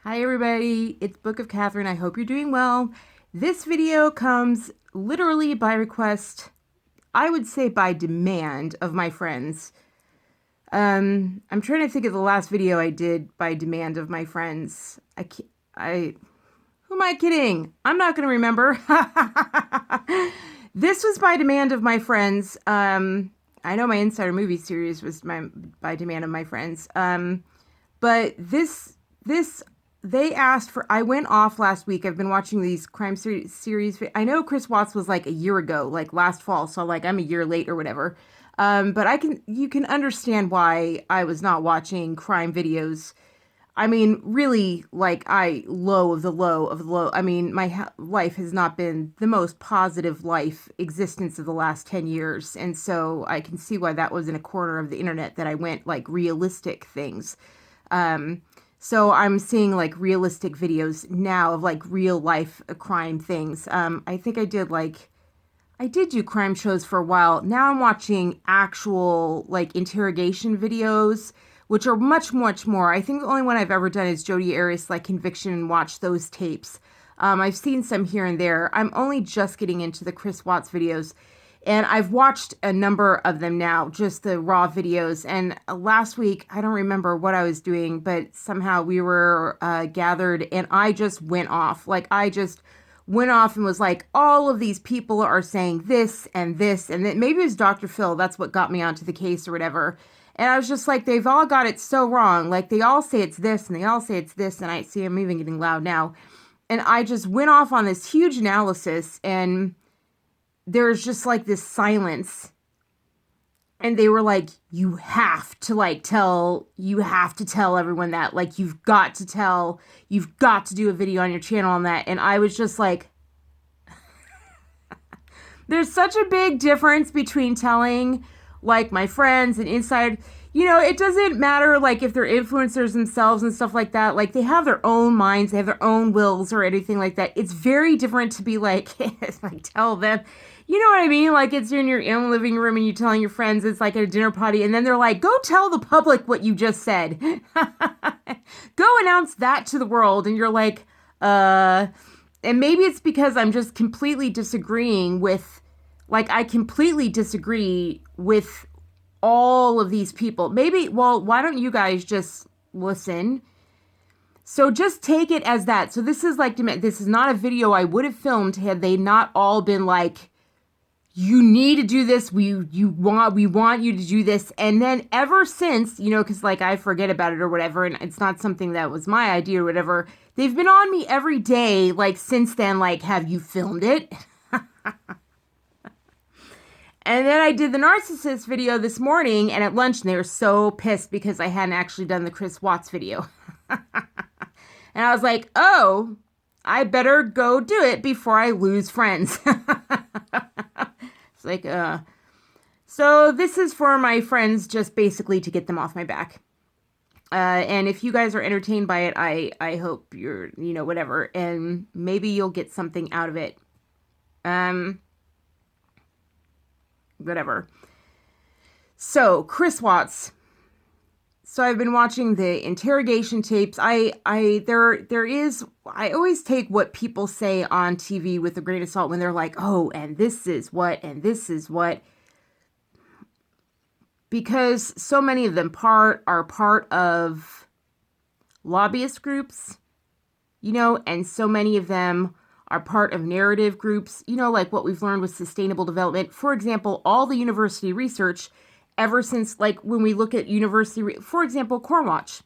Hi everybody, it's Book of Catherine. I hope you're doing well. This video comes literally by request, I would say by demand of my friends. I'm trying to think of the last video I did by demand of my friends. Who am I kidding? I'm not going to remember. This was by demand of my friends. I know my Insider movie series was by demand of my friends. But this they asked for. I went off last week. I've been watching these crime series. I know Chris Watts was like a year ago, like last fall, so like I'm a year late or whatever. But you can understand why I was not watching crime videos. I mean, really, like low of the low of the low. I mean, my life has not been the most positive life existence of the last 10 years. And so I can see why that was in a corner of the internet that I went like realistic things. Um, so I'm seeing like realistic videos now of like real life crime things. I think I did do crime shows for a while. Now I'm watching actual like interrogation videos, which are much, much more. I think the only one I've ever done is Jodi Arias, like Conviction, and watch those tapes. I've seen some here and there. I'm only just getting into the Chris Watts videos, and I've watched a number of them now, just the raw videos. And last week, I don't remember what I was doing, but somehow we were gathered, and I just went off. Like, I just went off and was like, all of these people are saying this and this, and then maybe it was Dr. Phil. That's what got me onto the case or whatever. And I was just like, they've all got it so wrong. Like, they all say it's this and they all say it's this. And I see I'm even getting loud now. And I just went off on this huge analysis, and there's just like this silence. And they were like, you have to tell everyone that. Like, you've got to do a video on your channel on that. And I was just like, there's such a big difference between telling like my friends and inside, it doesn't matter like if they're influencers themselves and stuff like that. Like, they have their own minds, they have their own wills or anything like that. It's very different to be like, like tell them, you know what I mean? Like, it's in your own living room and you're telling your friends it's like at a dinner party, and then they're like, go tell the public what you just said. Go announce that to the world. And you're like, and maybe it's because I'm just completely disagreeing with, like, I completely disagree with all of these people. Maybe, well, why don't you guys just listen? So just take it as that. So this is like, this is not a video I would have filmed had they not all been like, you need to do this. We want you to do this. And then ever since, because like I forget about it or whatever, and it's not something that was my idea or whatever, they've been on me every day, like since then, like, have you filmed it? And then I did the narcissist video this morning, and at lunch, and they were so pissed because I hadn't actually done the Chris Watts video. And I was like, oh, I better go do it before I lose friends. It's like, so this is for my friends, just basically to get them off my back. And if you guys are entertained by it, I hope you're, whatever, and maybe you'll get something out of it. Whatever. So, Chris Watts. So I've been watching the interrogation tapes. I always take what people say on TV with a grain of salt when they're like, oh, and this is what, because so many of them are part of lobbyist groups, and so many of them are part of narrative groups, like what we've learned with sustainable development. For example, all the university research ever since, like, when we look at university, for example, Cornwatch,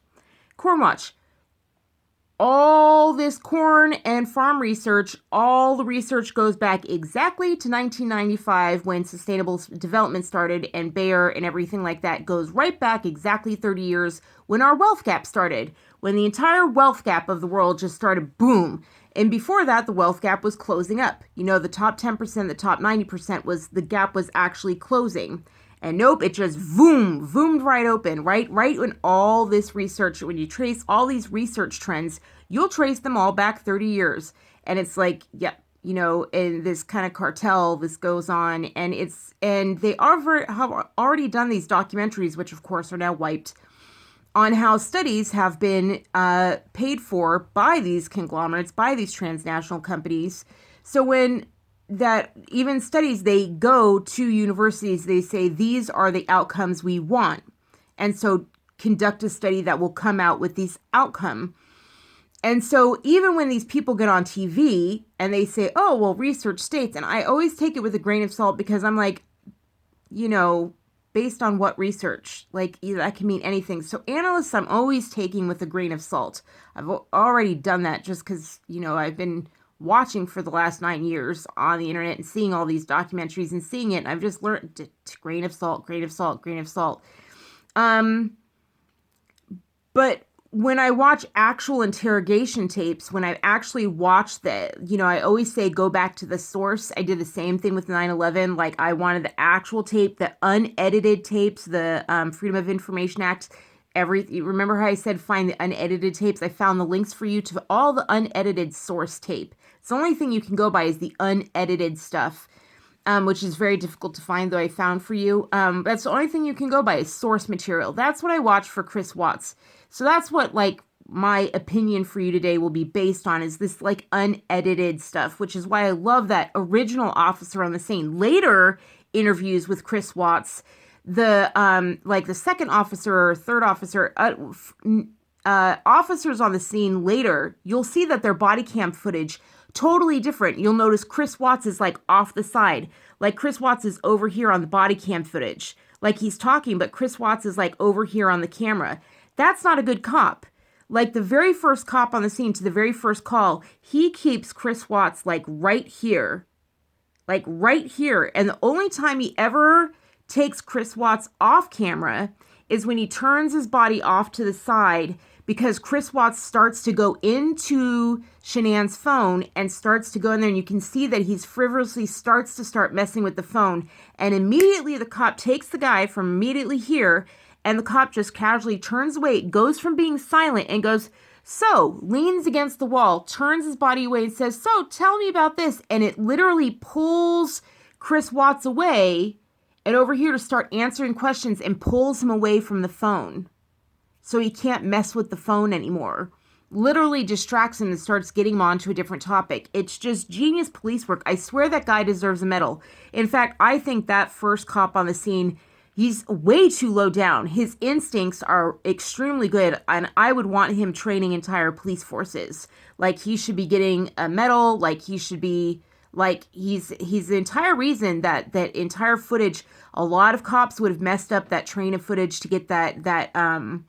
all this corn and farm research, all the research goes back exactly to 1995 when sustainable development started, and Bayer and everything like that goes right back exactly 30 years when our wealth gap started, when the entire wealth gap of the world just started, boom. And before that, the wealth gap was closing up. The top 10%, the top 90% the gap was actually closing. And nope, it just zoomed right open, right when all this research, when you trace all these research trends, you'll trace them all back 30 years. And it's like, yeah, in this kind of cartel, this goes on, and they have already done these documentaries, which of course are now wiped, on how studies have been paid for by these conglomerates, by these transnational companies. So when that even studies, they go to universities, they say, these are the outcomes we want. And so conduct a study that will come out with these outcome. And so even when these people get on TV and they say, oh, well, research states, and I always take it with a grain of salt because I'm like, based on what research? Like, that can mean anything. So analysts, I'm always taking with a grain of salt. I've already done that just because, I've been watching for the last 9 years on the internet and seeing all these documentaries and seeing it. And I've just learned to grain of salt, grain of salt, grain of salt. But when I watch actual interrogation tapes, when I actually watch I always say go back to the source. I did the same thing with 9/11. Like, I wanted the actual tape, the unedited tapes, the Freedom of Information Act. Remember how I said find the unedited tapes? I found the links for you to all the unedited source tape. It's the only thing you can go by is the unedited stuff, which is very difficult to find, though I found for you. That's the only thing you can go by is source material. That's what I watched for Chris Watts. So that's what, my opinion for you today will be based on, is this, unedited stuff, which is why I love that original officer on the scene. Later interviews with Chris Watts, the second officer or third officer, officers on the scene later, you'll see that their body cam footage totally different. You'll notice Chris Watts is off the side. Chris Watts is over here on the body cam footage. He's talking, but Chris Watts is over here on the camera. That's not a good cop. The very first cop on the scene to the very first call, he keeps Chris Watts right here. Right here. And the only time he ever takes Chris Watts off camera is when he turns his body off to the side, because Chris Watts starts to go into Shanann's phone and starts to go in there, and you can see that he's frivolously starts to messing with the phone. And immediately the cop takes the guy from immediately here, and the cop just casually turns away, goes from being silent and goes, so, leans against the wall, turns his body away and says, so, tell me about this. And it literally pulls Chris Watts away and over here to start answering questions and pulls him away from the phone. So he can't mess with the phone anymore. Literally distracts him and starts getting him onto a different topic. It's just genius police work. I swear that guy deserves a medal. In fact, I think that first cop on the scene, he's way too low down. His instincts are extremely good, and I would want him training entire police forces. He should be getting a medal. He should be, he's the entire reason that entire footage, a lot of cops would have messed up that train of footage to get the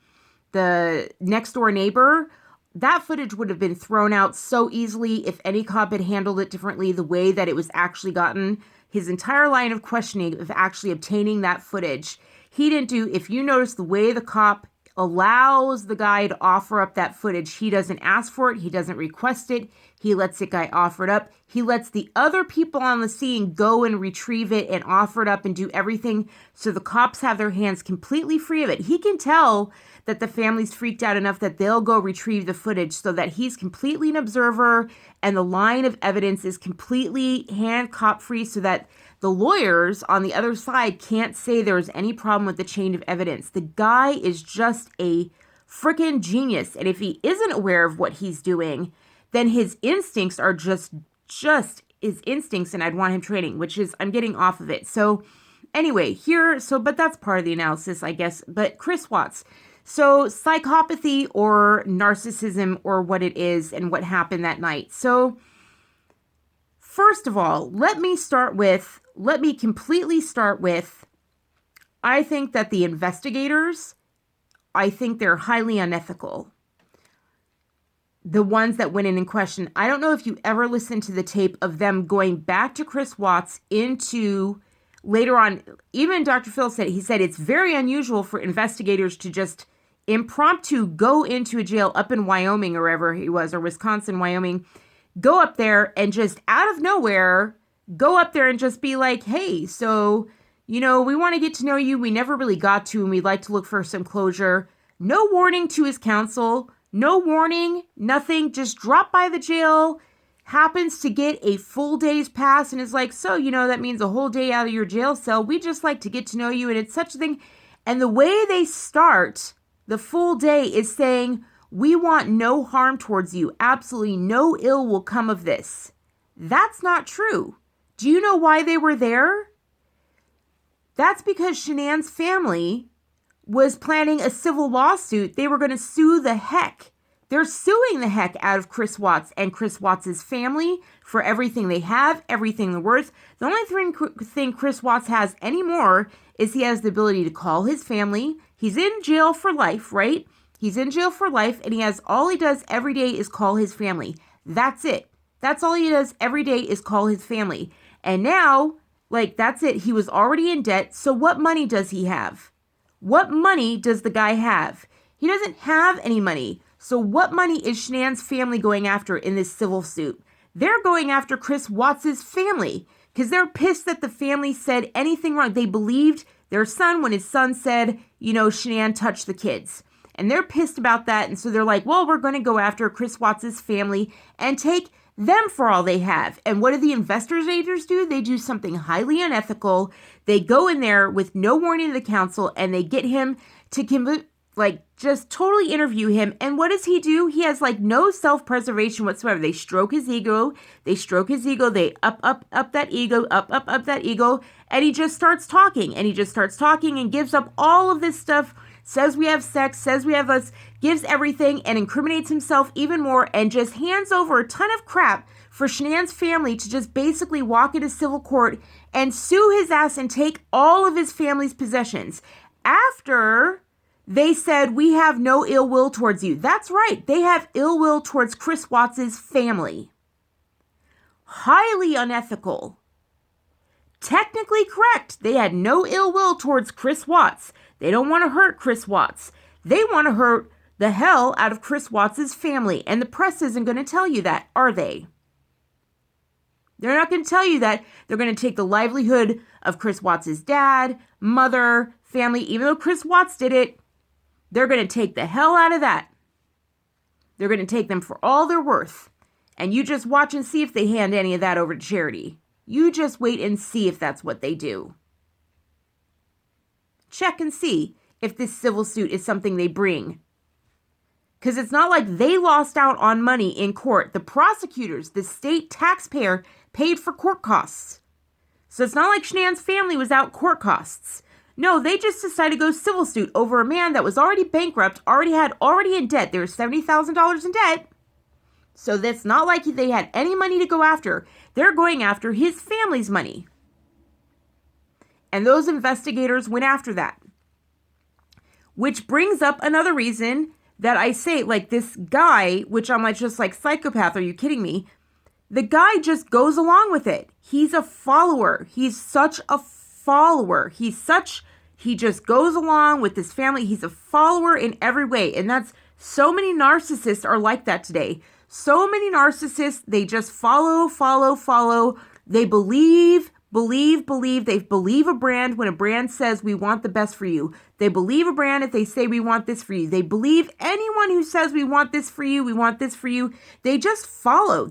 next door neighbor. That footage would have been thrown out so easily if any cop had handled it differently, the way that it was actually gotten. His entire line of questioning of actually obtaining that footage, he didn't do. If you notice the way the cop allows the guy to offer up that footage, he doesn't ask for it, he doesn't request it, he lets the guy offer it up, he lets the other people on the scene go and retrieve it and offer it up and do everything, so the cops have their hands completely free of it. He can tell that the family's freaked out enough that they'll go retrieve the footage, so that he's completely an observer and the line of evidence is completely hand cop free, so that the lawyers on the other side can't say there's any problem with the chain of evidence. The guy is just a freaking genius. And if he isn't aware of what he's doing, then his instincts are just his instincts, and I'd want him training, which is, I'm getting off of it. So anyway, but that's part of the analysis, I guess. But Chris Watts. So psychopathy or narcissism, or what it is and what happened that night. So first of all, let me completely start with, I think that the investigators, I think they're highly unethical. The ones that went in and questioned. I don't know if you ever listened to the tape of them going back to Chris Watts into later on. Even Dr. Phil said, it's very unusual for investigators to just impromptu go into a jail up in Wyoming or wherever he was, or Wisconsin, Wyoming, go up there and just out of nowhere, go up there and just be like, hey, so, we want to get to know you. We never really got to, and we'd like to look for some closure. No warning to his counsel, no warning, nothing, just drop by the jail, happens to get a full day's pass and is like, so, that means a whole day out of your jail cell. We just like to get to know you, and it's such a thing. And the way they start the full day is saying, we want no harm towards you. Absolutely no ill will come of this. That's not true. Do you know why they were there? That's because Shanann's family was planning a civil lawsuit. They were going to sue the heck. They're suing the heck out of Chris Watts and Chris Watts' family for everything they have, everything they're worth. The only thing Chris Watts has anymore is he has the ability to call his family. He's in jail for life, right? He's in jail for life, and all he does every day is call his family. That's it. That's all he does every day is call his family. And now, that's it. He was already in debt. So what money does he have? What money does the guy have? He doesn't have any money. So what money is Shanann's family going after in this civil suit? They're going after Chris Watts' family because they're pissed that the family said anything wrong. They believed their son when his son said, Shanann touched the kids. And they're pissed about that. And so they're like, well, we're going to go after Chris Watts' family and take them for all they have. And what do the investigators do? They do something highly unethical. They go in there with no warning to the council and they get him to just totally interview him. And what does he do? He has no self-preservation whatsoever. They stroke his ego. They up that ego, up that ego. And he just starts talking and gives up all of this stuff, says we have sex, says we have us, gives everything and incriminates himself even more and just hands over a ton of crap for Shanann's family to just basically walk into civil court and sue his ass and take all of his family's possessions. After they said, we have no ill will towards you. That's right. They have ill will towards Chris Watts' family. Highly unethical. Technically correct. They had no ill will towards Chris Watts. They don't want to hurt Chris Watts. They want to hurt the hell out of Chris Watts' family. And the press isn't going to tell you that, are they? They're not going to tell you that. They're going to take the livelihood of Chris Watts' dad, mother, family. Even though Chris Watts did it, they're going to take the hell out of that. They're going to take them for all they're worth. And you just watch and see if they hand any of that over to charity. You just wait and see if that's what they do. Check and see if this civil suit is something they bring. Because it's not like they lost out on money in court. The prosecutors, the state taxpayer, paid for court costs. So it's not like Shanann's family was out court costs. No, they just decided to go civil suit over a man that was already bankrupt, already in debt. There was $70,000 in debt. So that's not like they had any money to go after. They're going after his family's money. And those investigators went after that. Which brings up another reason that I say, this guy, which I'm just psychopath, are you kidding me? The guy just goes along with it. He's a follower. He's such a follower. He just goes along with his family. He's a follower in every way. And so many narcissists are like that today. So many narcissists, they just follow. They believe. They believe a brand when a brand says we want the best for you. They believe a brand if they say we want this for you. They believe anyone who says we want this for you, we want this for you. They just follow.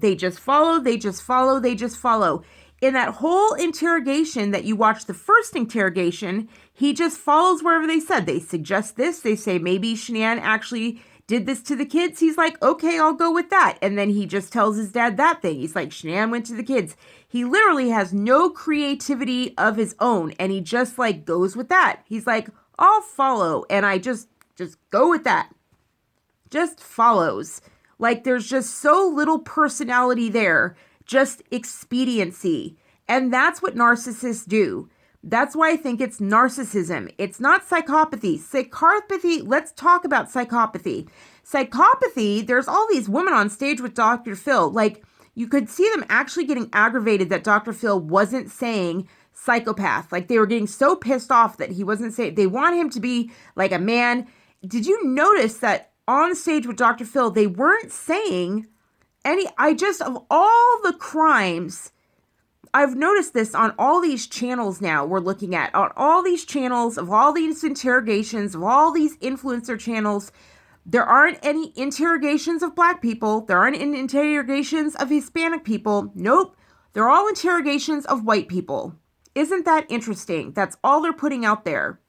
In that whole interrogation that you watched, the first interrogation, he just follows wherever they said. They suggest this. They say maybe Shanann actually did this to the kids. He's like, okay, I'll go with that. And then he just tells his dad that thing. He's like, Shanann went to the kids. He literally has no creativity of his own. And he just goes with that. He's like, I'll follow. And I just go with that. Just follows. There's just so little personality there. Just expediency. And that's what narcissists do. That's why I think it's narcissism. It's not psychopathy. Psychopathy, let's talk about psychopathy. Psychopathy, there's all these women on stage with Dr. Phil. You could see them actually getting aggravated that Dr. Phil wasn't saying psychopath. They were getting so pissed off that he wasn't saying, they want him to be a man. Did you notice that on stage with Dr. Phil, they weren't saying of all the crimes, I've noticed this on all these channels now we're looking at, on all these channels, of all these interrogations, of all these influencer channels, there aren't any interrogations of Black people. There aren't any interrogations of Hispanic people. Nope. They're all interrogations of white people. Isn't that interesting? That's all they're putting out there.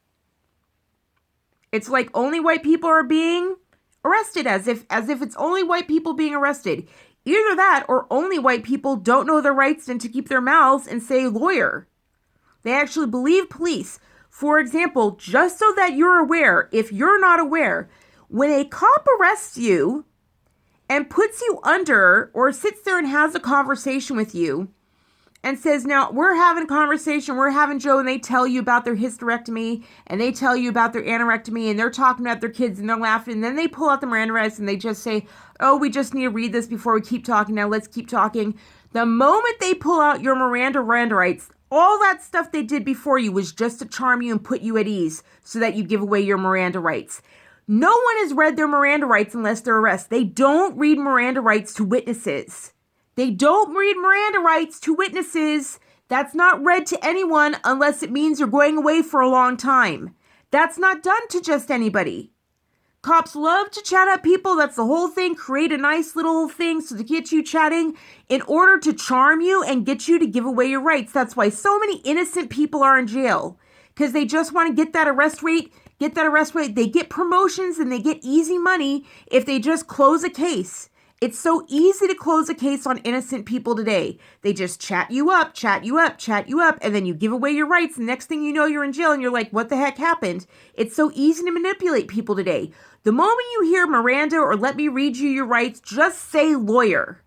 It's like only white people are being arrested, as if it's only white people being arrested. Either that or only white people don't know their rights and to keep their mouths and say lawyer. They actually believe police. For example, just so that you're aware, if you're not aware, when a cop arrests you and puts you under or sits there and has a conversation with you and says, now we're having a conversation, we're having Joe, and they tell you about their hysterectomy and they tell you about their anorectomy and they're talking about their kids and they're laughing, and then they pull out the Miranda rights and they just say, oh, we just need to read this before we keep talking. Now let's keep talking. The moment they pull out your Miranda rights, all that stuff they did before you was just to charm you and put you at ease so that you give away your Miranda rights. No one has read their Miranda rights unless they're arrested. They don't read Miranda rights to witnesses. They don't read Miranda rights to witnesses. That's not read to anyone unless it means you're going away for a long time. That's not done to just anybody. Cops love to chat up people. That's the whole thing. Create a nice little thing so to get you chatting in order to charm you and get you to give away your rights. That's why so many innocent people are in jail, because they just want to get that arrest rate. They get promotions and they get easy money if they just close a case. It's so easy to close a case on innocent people today. They just chat you up, and then you give away your rights. And next thing you know, you're in jail and you're like, what the heck happened? It's so easy to manipulate people today. The moment you hear Miranda or let me read you your rights, just say lawyer.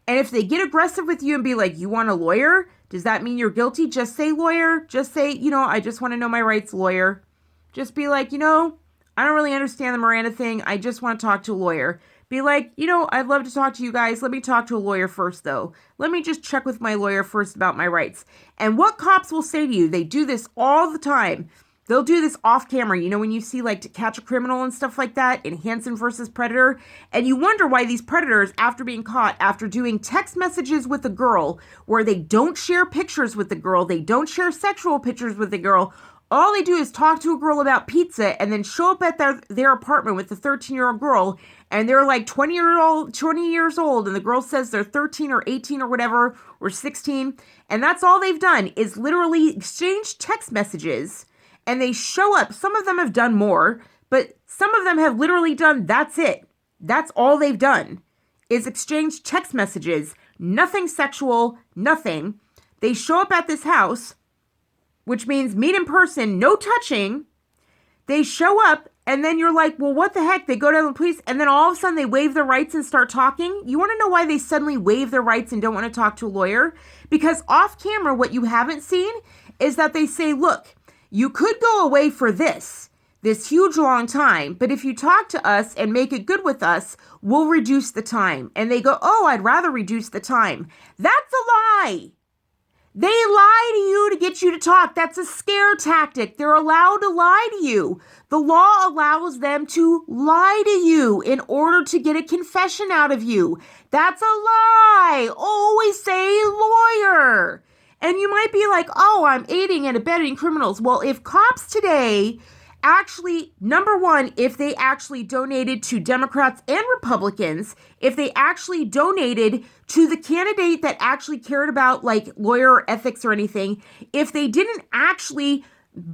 And if they get aggressive with you and be like, you want a lawyer? Does that mean you're guilty? Just say lawyer. Just say, I just want to know my rights, lawyer. Just be like, I don't really understand the Miranda thing. I just want to talk to a lawyer. Be like, I'd love to talk to you guys. Let me talk to a lawyer first, though. Let me just check with my lawyer first about my rights. And what cops will say to you, they do this all the time. They'll do this off camera, when you see like To Catch a Criminal and stuff like that in Hansen versus Predator. And you wonder why these predators, after being caught, after doing text messages with a girl where they don't share pictures with the girl, they don't share sexual pictures with the girl, all they do is talk to a girl about pizza and then show up at their apartment with a 13-year-old girl, and they're like 20 years old, and the girl says they're 13 or 18 or whatever, or 16, and that's all they've done is literally exchange text messages, and they show up. Some of them have done more, but some of them have literally done, that's it. That's all they've done is exchange text messages, nothing sexual, nothing. They show up at this house, which means meet in person, no touching. They show up, and then you're like, well, what the heck? They go to the police, and then all of a sudden they waive their rights and start talking. You want to know why they suddenly waive their rights and don't want to talk to a lawyer? Because off camera, what you haven't seen is that they say, look, you could go away for this huge long time, but if you talk to us and make it good with us, we'll reduce the time. And they go, oh, I'd rather reduce the time. That's a lie. They lie to you to get you to talk. That's a scare tactic. They're allowed to lie to you. The law allows them to lie to you in order to get a confession out of you. That's a lie. Always say lawyer. And you might be like, oh, I'm aiding and abetting criminals. Well, if cops today actually, number one, if they actually donated to Democrats and Republicans, if they actually donated to the candidate that actually cared about like lawyer ethics or anything, if they didn't actually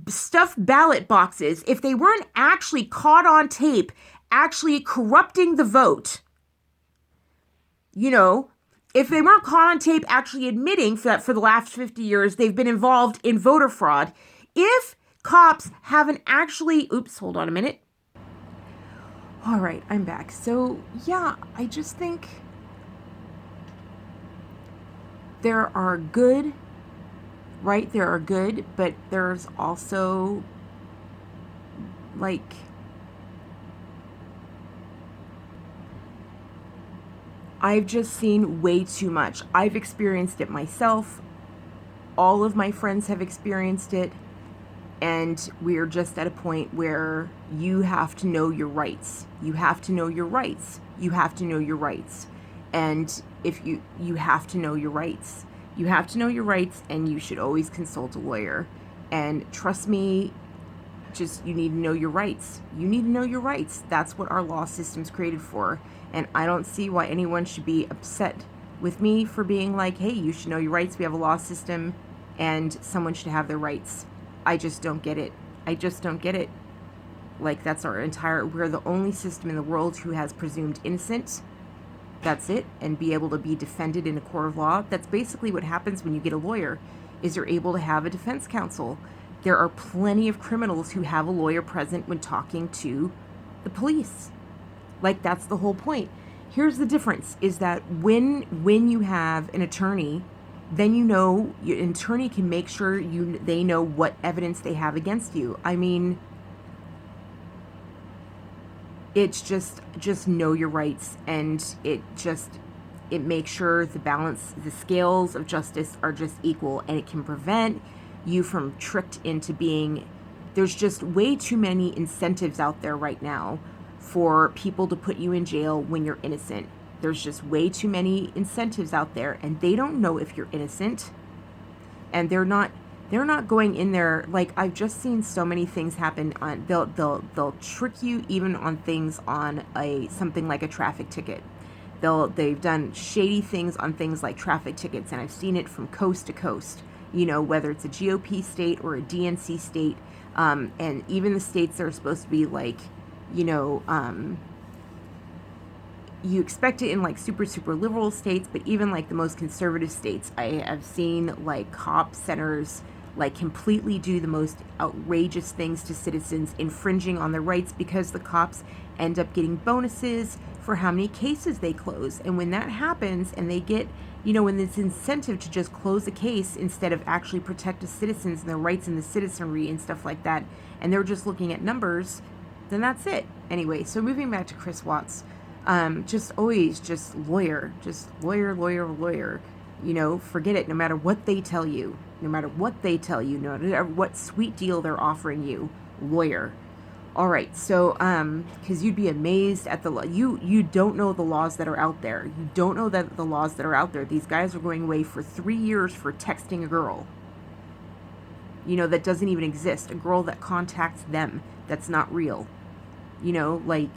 stuff ballot boxes, if they weren't actually caught on tape, actually corrupting the vote, if they weren't caught on tape actually admitting that for the last 50 years they've been involved in voter fraud, if cops haven't actually, hold on a minute. All right, I'm back. So yeah, I just think there are good, but there's also like, I've just seen way too much. I've experienced it myself. All of my friends have experienced it. And we're just at a point where you have to know your rights. You have to know your rights. You have to know your rights. And if you have to know your rights. You have to know your rights, and you should always consult a lawyer. And trust me, you need to know your rights. You need to know your rights. That's what our law system's created for. And I don't see why anyone should be upset with me for being like, hey, you should know your rights. We have a law system, and someone should have their rights. I just don't get it. I just don't get it. Like, that's our entire, we're the only system in the world who has presumed innocent. That's it. And be able to be defended in a court of law. That's basically what happens when you get a lawyer, is you're able to have a defense counsel. There are plenty of criminals who have a lawyer present when talking to the police. Like, that's the whole point. Here's the difference, is that when you have an attorney, then you know, an attorney can make sure they know what evidence they have against you. I mean, it's just know your rights, and it makes sure the scales of justice are just equal, and it can prevent you from tricked into being, there's just way too many incentives out there right now for people to put you in jail when you're innocent. There's just way too many incentives out there, and they don't know if you're innocent, and they're not going in there. Like, I've just seen so many things happen on, they'll trick you even on things on something like a traffic ticket. They've done shady things on things like traffic tickets, and I've seen it from coast to coast, whether it's a GOP state or a DNC state, and even the states that are supposed to be like, you expect it in like super liberal states, but even like the most conservative states, I have seen like cop centers like completely do the most outrageous things to citizens, infringing on their rights, because the cops end up getting bonuses for how many cases they close. And when that happens, and they get, when it's incentive to just close a case instead of actually protect the citizens and their rights and the citizenry and stuff like that, and they're just looking at numbers, then that's it. Anyway, so moving back to Chris Watts, just always just lawyer, forget it. No matter what they tell you, no matter what sweet deal they're offering you, lawyer. All right, so because you'd be amazed at the law. You don't know the laws that are out there. You don't know that the laws that are out there. These guys are going away for 3 years for texting a girl, that doesn't even exist. A girl that contacts them, that's not real. Like,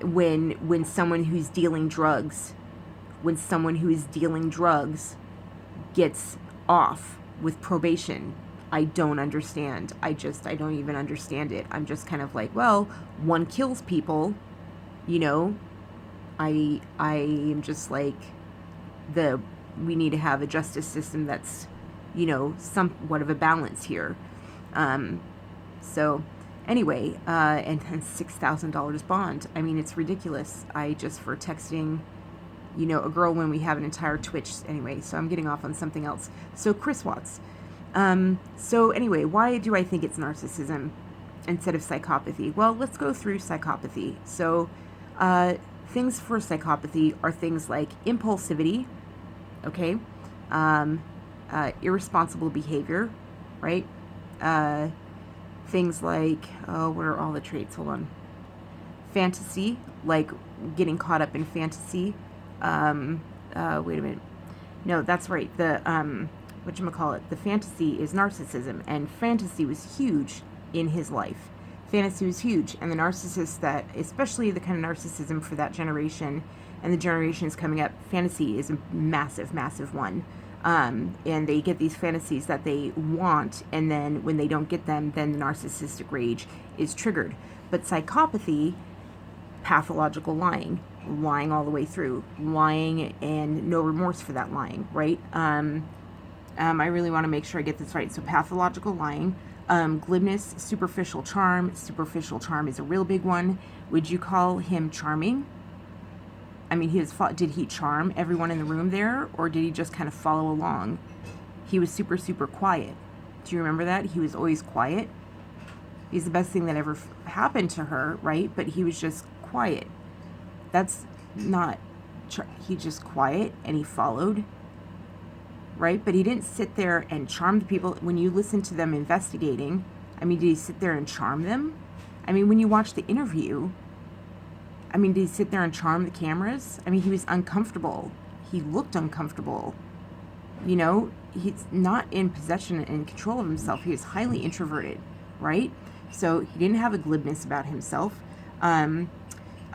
when someone who's dealing drugs, gets off with probation, I don't understand. I don't even understand it. I'm just kind of like, well, one kills people, I am just like, we need to have a justice system that's, somewhat of a balance here. So anyway, and $6,000 bond. I mean, it's ridiculous. For texting, a girl when we have an entire Twitch. Anyway, so I'm getting off on something else. So Chris Watts. So anyway, why do I think it's narcissism instead of psychopathy? Well, let's go through psychopathy. So, things for psychopathy are things like impulsivity, okay? Irresponsible behavior, right? Things like, what are all the traits? Hold on. Fantasy, like getting caught up in fantasy. Wait a minute. No, that's right. The, whatchamacallit, the fantasy is narcissism, and fantasy was huge in his life. Fantasy was huge, and the narcissist that, especially the kind of narcissism for that generation and the generations coming up, fantasy is a massive, massive one. And they get these fantasies that they want, and then when they don't get them, then the narcissistic rage is triggered. But psychopathy, pathological lying all the way through, lying and no remorse for that lying, right? I really want to make sure I get this right. So pathological lying, glibness, superficial charm. Superficial charm is a real big one. Would you call him charming? I mean, did he charm everyone in the room there, or did he just kind of follow along? He was super quiet. Do you remember that? He was always quiet. He's the best thing that ever happened to her, right? But he was just quiet. That's not, he just quiet, and he followed, right? But he didn't sit there and charm the people. When you listen to them investigating, I mean, did he sit there and charm them? I mean, when you watch the interview, I mean, did he sit there and charm the cameras? I mean, he was uncomfortable. He looked uncomfortable. He's not in possession and control of himself. He was highly introverted, right? So he didn't have a glibness about himself, a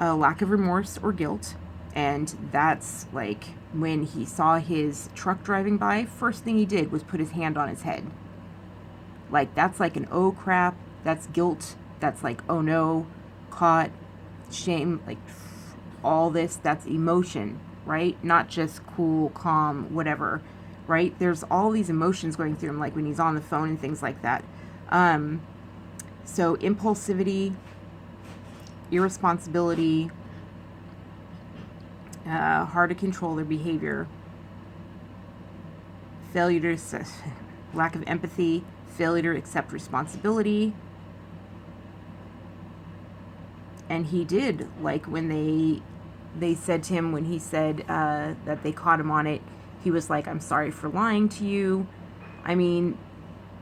lack of remorse or guilt. And that's like, when he saw his truck driving by, first thing he did was put his hand on his head. Like, that's like an oh crap, that's guilt, that's like oh no, caught, shame, like all this, that's emotion, right? Not just cool, calm, whatever, right? There's all these emotions going through him, like when he's on the phone and things like that. So impulsivity, irresponsibility, hard to control their behavior, failure to, lack of empathy, failure to accept responsibility. And he did, like when they said to him, when he said that they caught him on it, he was like, I'm sorry for lying to you. I mean,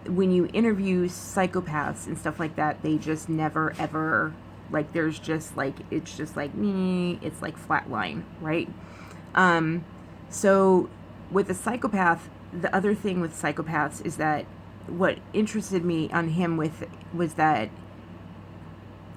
when you interview psychopaths and stuff like that, they just never ever, like, there's just like, it's just like me, it's like flatline, right? So with a psychopath, the other thing with psychopaths is that what interested me on him was that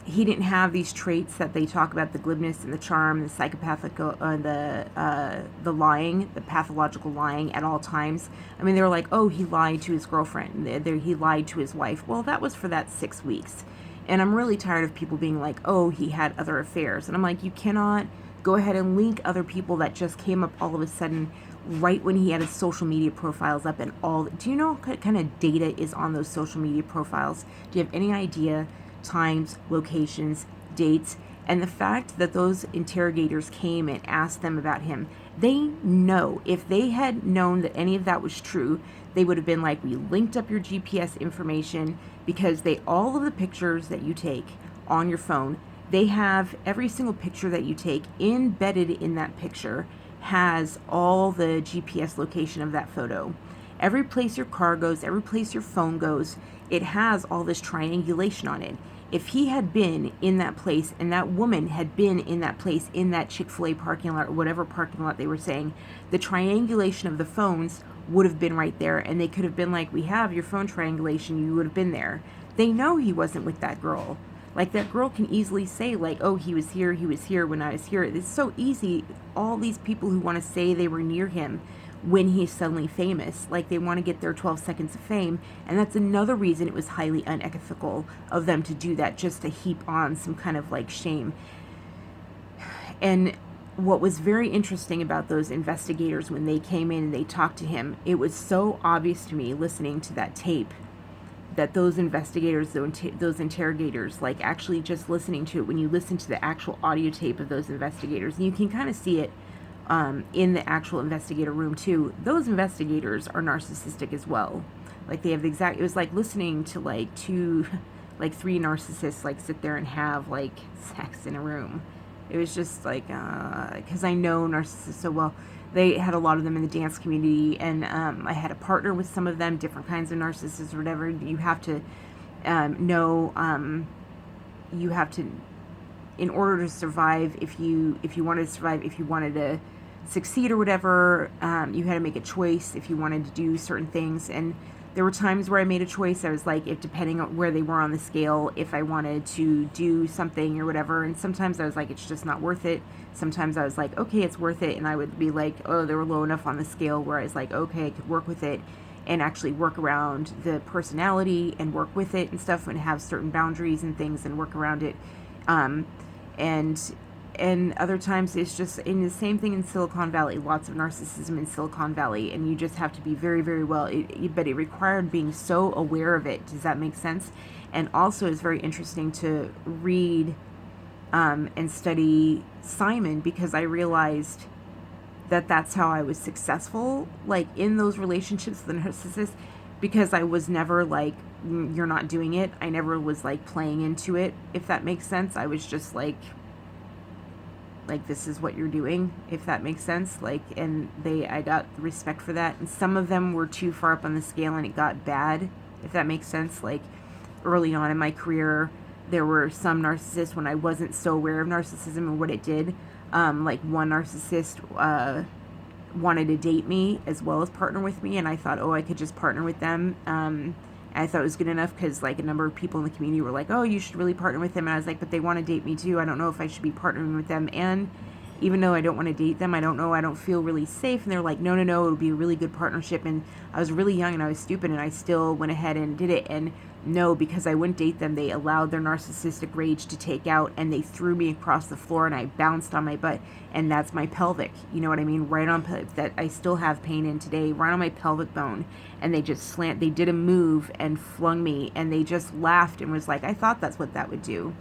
he didn't have these traits that they talk about, the glibness and the charm, the psychopathic, the lying, the pathological lying at all times. I mean, they were like, oh, he lied to his girlfriend, he lied to his wife. Well, that was for that 6 weeks. And I'm really tired of people being like, oh, he had other affairs. And I'm like, you cannot go ahead and link other people that just came up all of a sudden right when he had his social media profiles up and all. Do you know what kind of data is on those social media profiles? Do you have any idea? Times, locations, dates, and the fact that those interrogators came and asked them about him, they know, if they had known that any of that was true, they would have been like, we linked up your GPS information, because all of the pictures that you take on your phone, they have every single picture that you take embedded in that picture has all the GPS location of that photo. Every place your car goes, every place your phone goes, it has all this triangulation on it. If he had been in that place and that woman had been in that place, in that Chick-fil-A parking lot or whatever parking lot they were saying, the triangulation of the phones would have been right there, and they could have been like, we have your phone triangulation, you would have been there. They know he wasn't with that girl. Like, that girl can easily say, like, oh, he was here when I was here. It's so easy. All these people who want to say they were near him when he's suddenly famous, like, they want to get their 12 seconds of fame. And that's another reason it was highly unethical of them to do that, just to heap on some kind of like shame. And what was very interesting about those investigators when they came in and they talked to him, it was so obvious to me listening to that tape that those investigators, those interrogators, like, actually just listening to it, when you listen to the actual audio tape of those investigators, and you can kind of see it in the actual investigator room too, those investigators are narcissistic as well. Like, they have the exact, it was like listening to like three narcissists like sit there and have like sex in a room. It was just like, because I know narcissists so well. They had a lot of them in the dance community, and I had a partner with some of them, different kinds of narcissists or whatever. You have to know, you have to, in order to survive, if you wanted to survive, if you wanted to succeed or whatever, you had to make a choice if you wanted to do certain things. And there were times where I made a choice. I was like, if depending on where they were on the scale, if I wanted to do something or whatever. And sometimes I was like, it's just not worth it. Sometimes I was like, okay, it's worth it. And I would be like, oh, they were low enough on the scale where I was like, okay, I could work with it and actually work around the personality and work with it and stuff, and have certain boundaries and things and work around it. And other times it's just, in the same thing in Silicon Valley, lots of narcissism in Silicon Valley, and you just have to be very, very well, but it required being so aware of it. Does that make sense? And also it's very interesting to read and study Simon, because I realized that that's how I was successful, like, in those relationships with the narcissist, because I was never like, you're not doing it. I never was like playing into it, if that makes sense. I was just like, this is what you're doing, if that makes sense. Like, and I got respect for that. And some of them were too far up on the scale and it got bad, if that makes sense. Like, early on in my career, there were some narcissists when I wasn't so aware of narcissism and what it did. Like, one narcissist wanted to date me as well as partner with me, and I thought, oh, I could just partner with them. I thought it was good enough because, like, a number of people in the community were like, oh, you should really partner with them. And I was like, but they want to date me too. I don't know if I should be partnering with them and even though I don't want to date them, I don't feel really safe. And they're like, no, no, no, it'll be a really good partnership. And I was really young and I was stupid and I still went ahead and did it. And no, because I wouldn't date them, they allowed their narcissistic rage to take out and they threw me across the floor and I bounced on my butt. And that's my pelvic, you know what I mean? Right on, that I still have pain in today, right on my pelvic bone. And they just they did a move and flung me and they just laughed and was like, I thought that's what that would do.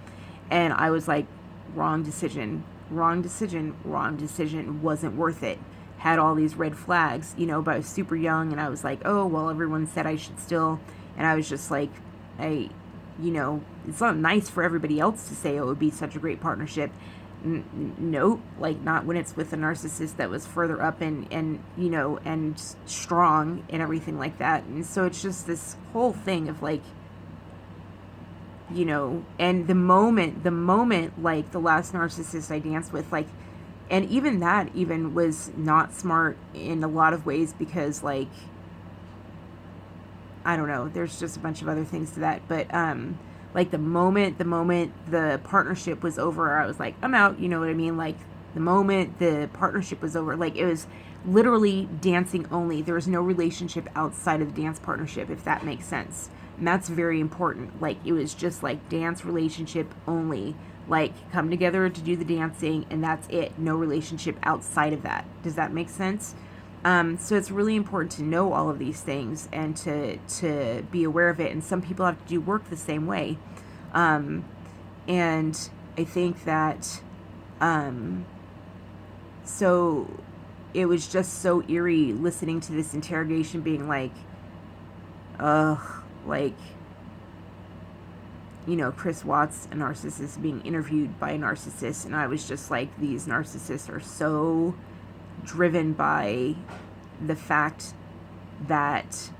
And I was like, wrong decision, wrong decision, wrong decision, wasn't worth it. Had all these red flags, you know, but I was super young and I was like, oh, well, everyone said I should still. And I was just like, you know, it's not nice for everybody else to say it would be such a great partnership. No, like not when it's with a narcissist that was further up and you know, and strong and everything like that. And so it's just this whole thing of like, you know, and the moment like the last narcissist I danced with, like, and even that even was not smart in a lot of ways because like, I don't know, there's just a bunch of other things to that, but like the moment the partnership was over, I was like, I'm out, you know what I mean? Like the moment the partnership was over, like it was literally dancing only. There was no relationship outside of the dance partnership, if that makes sense. And that's very important. Like it was just like dance relationship only. Like come together to do the dancing and that's it. No relationship outside of that. Does that make sense? So it's really important to know all of these things and to be aware of it. And some people have to do work the same way. And I think that, so it was just so eerie listening to this interrogation being like, like, you know, Chris Watts, a narcissist, being interviewed by a narcissist. And I was just like, these narcissists are so driven by the fact that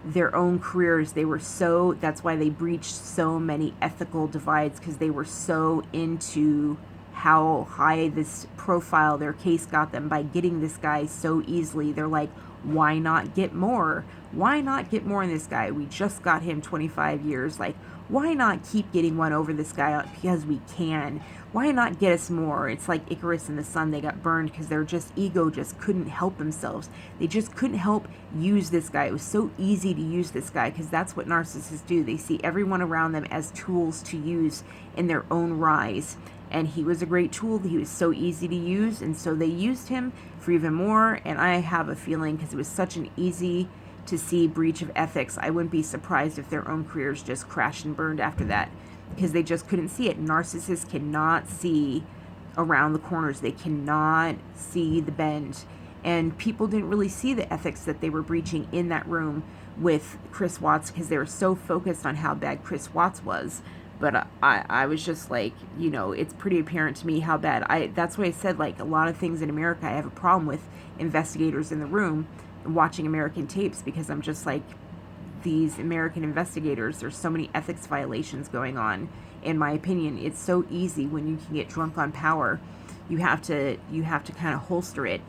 their own careers, that's why they breached so many ethical divides, because they were so into how high this profile their case got them by getting this guy so easily. They're like, why not get more? Why not get more in this guy? We just got him 25 years. Like, why not keep getting one over this guy because we can? Why not get us more? It's like Icarus and the sun. They got burned because their ego just couldn't help themselves. They just couldn't help use this guy. It was so easy to use this guy because that's what narcissists do. They see everyone around them as tools to use in their own rise. And he was a great tool. He was so easy to use. And so they used him for even more. And I have a feeling, because it was such an easy to see breach of ethics, I wouldn't be surprised if their own careers just crashed and burned after that, because they just couldn't see it. Narcissists cannot see around the corners. They cannot see the bend. And people didn't really see the ethics that they were breaching in that room with Chris Watts, because they were so focused on how bad Chris Watts was. But I was just like, you know, it's pretty apparent to me how bad. That's why I said, like, a lot of things in America, I have a problem with investigators in the room watching American tapes, because I'm just like, these American investigators, there's so many ethics violations going on, in my opinion. It's so easy when you can get drunk on power. You have to kind of holster it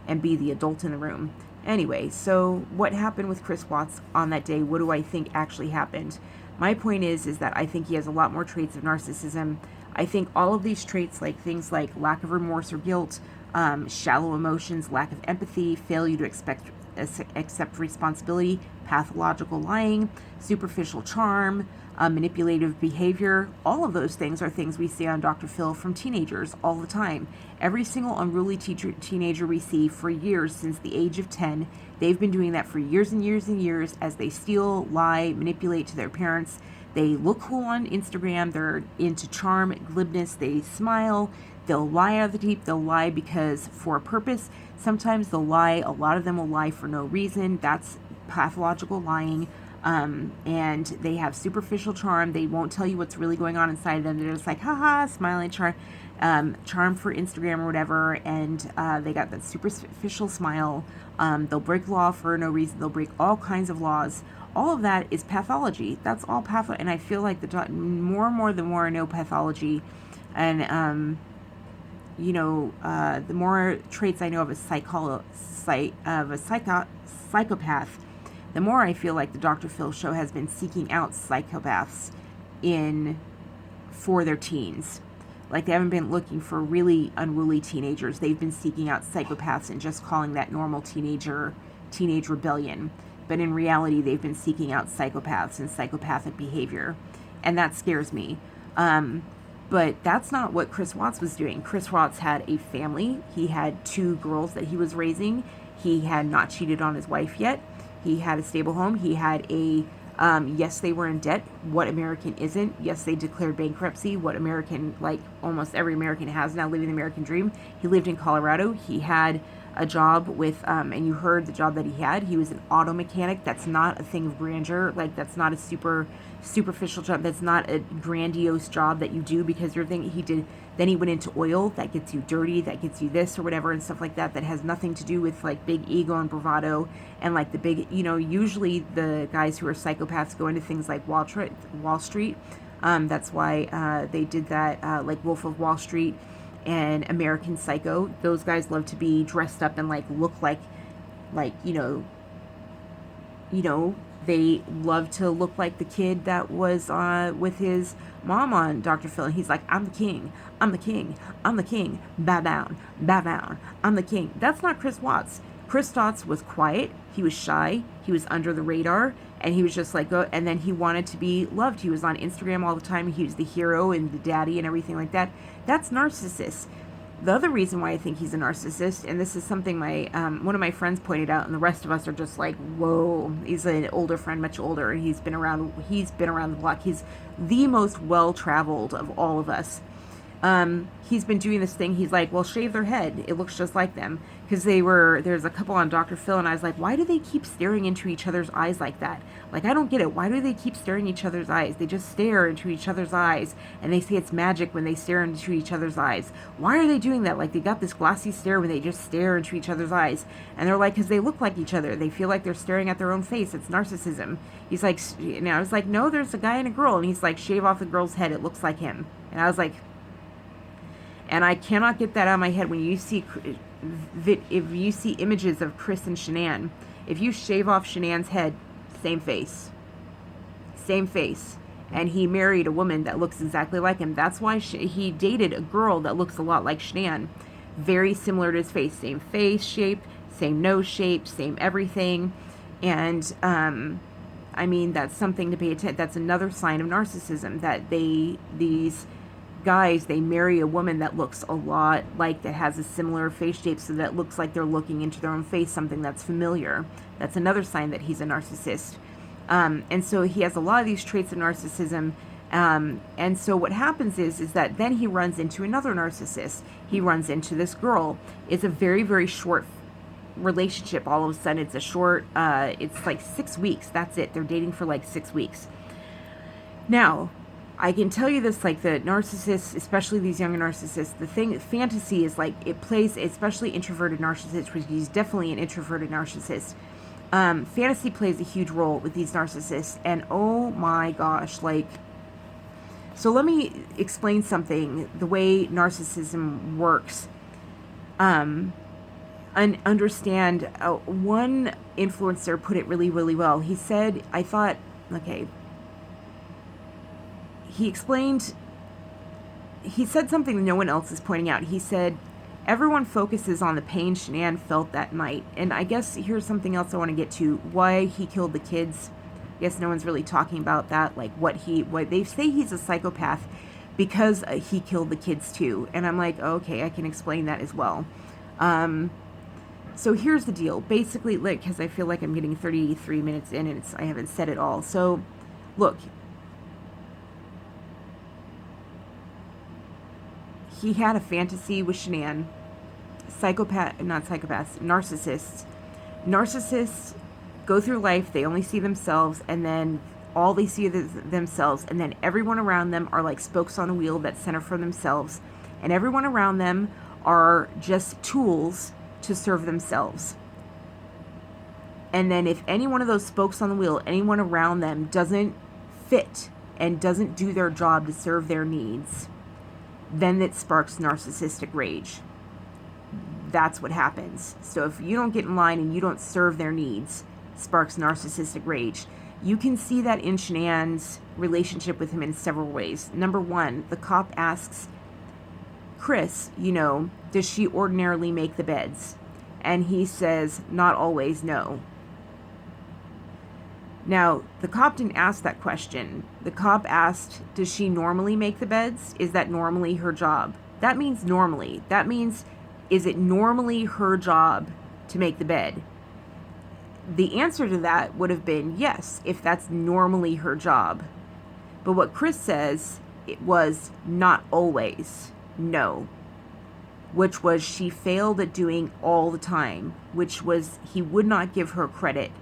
and be the adult in the room. Anyway, so what happened with Chris Watts on that day? What do I think actually happened? My point is that I think he has a lot more traits of narcissism. I think all of these traits, like things like lack of remorse or guilt, shallow emotions, lack of empathy, failure to accept responsibility, pathological lying, superficial charm, manipulative behavior, all of those things are things we see on Dr. Phil from teenagers all the time. Every single unruly teenager we see for years, since the age of 10, they've been doing that for years and years and years, as they steal, lie, manipulate to their parents. They look cool on Instagram. They're into charm, glibness. They smile. They'll lie out of the deep. They'll lie because for a purpose. Sometimes they'll lie. A lot of them will lie for no reason. That's pathological lying. And they have superficial charm. They won't tell you what's really going on inside of them. They're just like, haha, smiling, charm for Instagram or whatever. And they got that superficial smile. They'll break law for no reason. They'll break all kinds of laws. All of that is pathology. That's all pathology. And I feel like the more I know pathology, and the more traits I know of a psychopath, the more I feel like the Dr. Phil show has been seeking out psychopaths for their teens. Like, they haven't been looking for really unruly teenagers. They've been seeking out psychopaths and just calling that normal teenage rebellion. But in reality, they've been seeking out psychopaths and psychopathic behavior. And that scares me. But that's not what Chris Watts was doing. Chris Watts had a family. He had 2 girls that he was raising. He had not cheated on his wife yet. He had a stable home. He had a, yes, they were in debt. What American isn't? Yes, they declared bankruptcy. What American, like almost every American has now, living the American dream. He lived in Colorado. He had a job with, and you heard the job that he had. He was an auto mechanic. That's not a thing of grandeur. Like, that's not a superficial job. That's not a grandiose job that you do because you're thinking. He did. Then he went into oil. That gets you dirty. That gets you this or whatever and stuff like that. That has nothing to do with like big ego and bravado and like the big. Usually the guys who are psychopaths go into things like Wall Street. That's why they did that. Like Wolf of Wall Street and American Psycho. Those guys love to be dressed up and like look like they love to look like the kid that was with his mom on Dr. Phil. And he's like, I'm the king. I'm the king. I'm the king. Bow down. Bow down. I'm the king. That's not Chris Watts. Chris Watts was quiet. He was shy. He was under the radar. And he was just like, and then he wanted to be loved. He was on Instagram all the time. He was the hero and the daddy and everything like that. That's narcissist. The other reason why I think he's a narcissist, and this is something my one of my friends pointed out, and the rest of us are just like, whoa, he's an older friend, much older, and he's been around the block. He's the most well-traveled of all of us. He's been doing this thing. He's like, well, shave their head. It looks just like them. Because there's a couple on Dr. Phil, and I was like, why do they keep staring into each other's eyes like that? Like, I don't get it. Why do they keep staring each other's eyes? They just stare into each other's eyes, and they say it's magic when they stare into each other's eyes. Why are they doing that? Like, they got this glassy stare when they just stare into each other's eyes. And they're like, because they look like each other. They feel like they're staring at their own face. It's narcissism. He's like, and I was like, no, there's a guy and a girl. And he's like, shave off the girl's head. It looks like him. And I was like, and I cannot get that out of my head. When you see, if you see images of Chris and Shanann, if you shave off Shanann's head, same face. And he married a woman that looks exactly like him. That's why he dated a girl that looks a lot like Shanann. Very similar to his face. Same face shape, same nose shape, same everything. And, I mean, that's something to pay attention. That's another sign of narcissism, that these guys, they marry a woman that looks a lot like, that has a similar face shape, so that looks like they're looking into their own face, something that's familiar. That's another sign that he's a narcissist. And so he has a lot of these traits of narcissism. And so what happens is that then he runs into another narcissist. He runs into this girl. It's a very, very short relationship. All of a sudden, it's a short, it's like 6 weeks. That's it. They're dating for like 6 weeks. Now, I can tell you this, like, the narcissists, especially these younger narcissists, fantasy is like, it plays, especially introverted narcissists, which he's definitely an introverted narcissist. Fantasy plays a huge role with these narcissists, and oh my gosh, like, so let me explain something, the way narcissism works, and understand, one influencer put it really, really well. He said, he said something that no one else is pointing out. He said, everyone focuses on the pain Shanann felt that night. And I guess here's something else I want to get to. Why he killed the kids. I guess no one's really talking about that. Like, why they say he's a psychopath because he killed the kids too. And I'm like, okay, I can explain that as well. So here's the deal. Basically, like, because I feel like I'm getting 33 minutes in and I haven't said it all. So, look. He had a fantasy with Shanann. Narcissists. Narcissists go through life, they only see themselves, and then all they see is themselves, and then everyone around them are like spokes on a wheel that center for themselves, and everyone around them are just tools to serve themselves. And then if any one of those spokes on the wheel, anyone around them doesn't fit and doesn't do their job to serve their needs, then it sparks narcissistic rage. That's what happens. So if you don't get in line and you don't serve their needs, sparks narcissistic rage. You can see that in Shanann's relationship with him in several ways. Number one, the cop asks Chris, does she ordinarily make the beds? And he says, not always, no. Now, the cop didn't ask that question. The cop asked, does she normally make the beds? Is that normally her job? That means normally. That means, is it normally her job to make the bed? The answer to that would have been yes, if that's normally her job. But what Chris says, it was not always, no. Which was she failed at doing all the time, which was he would not give her credit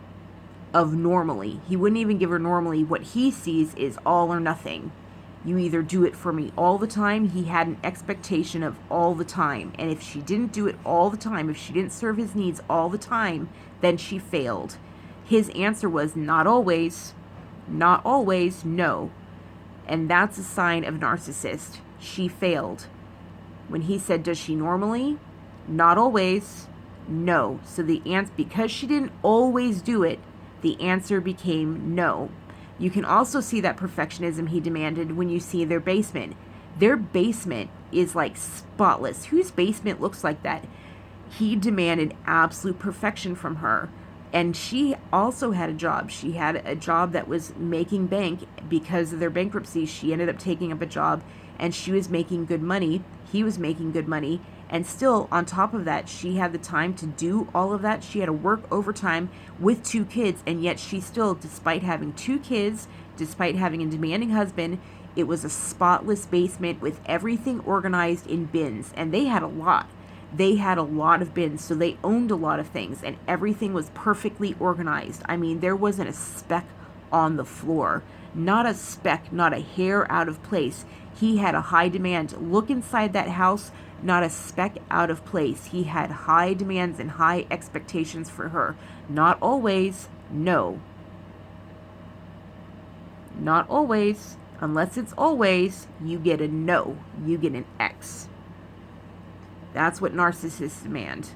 of normally. He wouldn't even give her normally. What he sees is all or nothing. You either do it for me all the time. He had an expectation of all the time. And if she didn't do it all the time, if she didn't serve his needs all the time, then she failed. His answer was not always, no. And that's a sign of narcissist. She failed. When he said, does she normally? Not always, no. So the answer, because she didn't always do it, the answer became no. You can also see that perfectionism he demanded when you see their basement. Their basement is like spotless. Whose basement looks like that? He demanded absolute perfection from her. And she also had a job. She had a job that was making bank. Because of their bankruptcy, she ended up taking up a job and she was making good money. He was making good money. And still, on top of that, she had the time to do all of that. She had to work overtime with 2 kids. And yet she still, despite having 2 kids, despite having a demanding husband, it was a spotless basement with everything organized in bins. And they had a lot. They had a lot of bins, so they owned a lot of things. And everything was perfectly organized. I mean, there wasn't a speck on the floor. Not a speck, not a hair out of place. He had a high demand. Look inside that house. Not a speck out of place. He had high demands and high expectations for her. Not always, no. Not always. Unless it's always, you get a no. You get an X. That's what narcissists demand.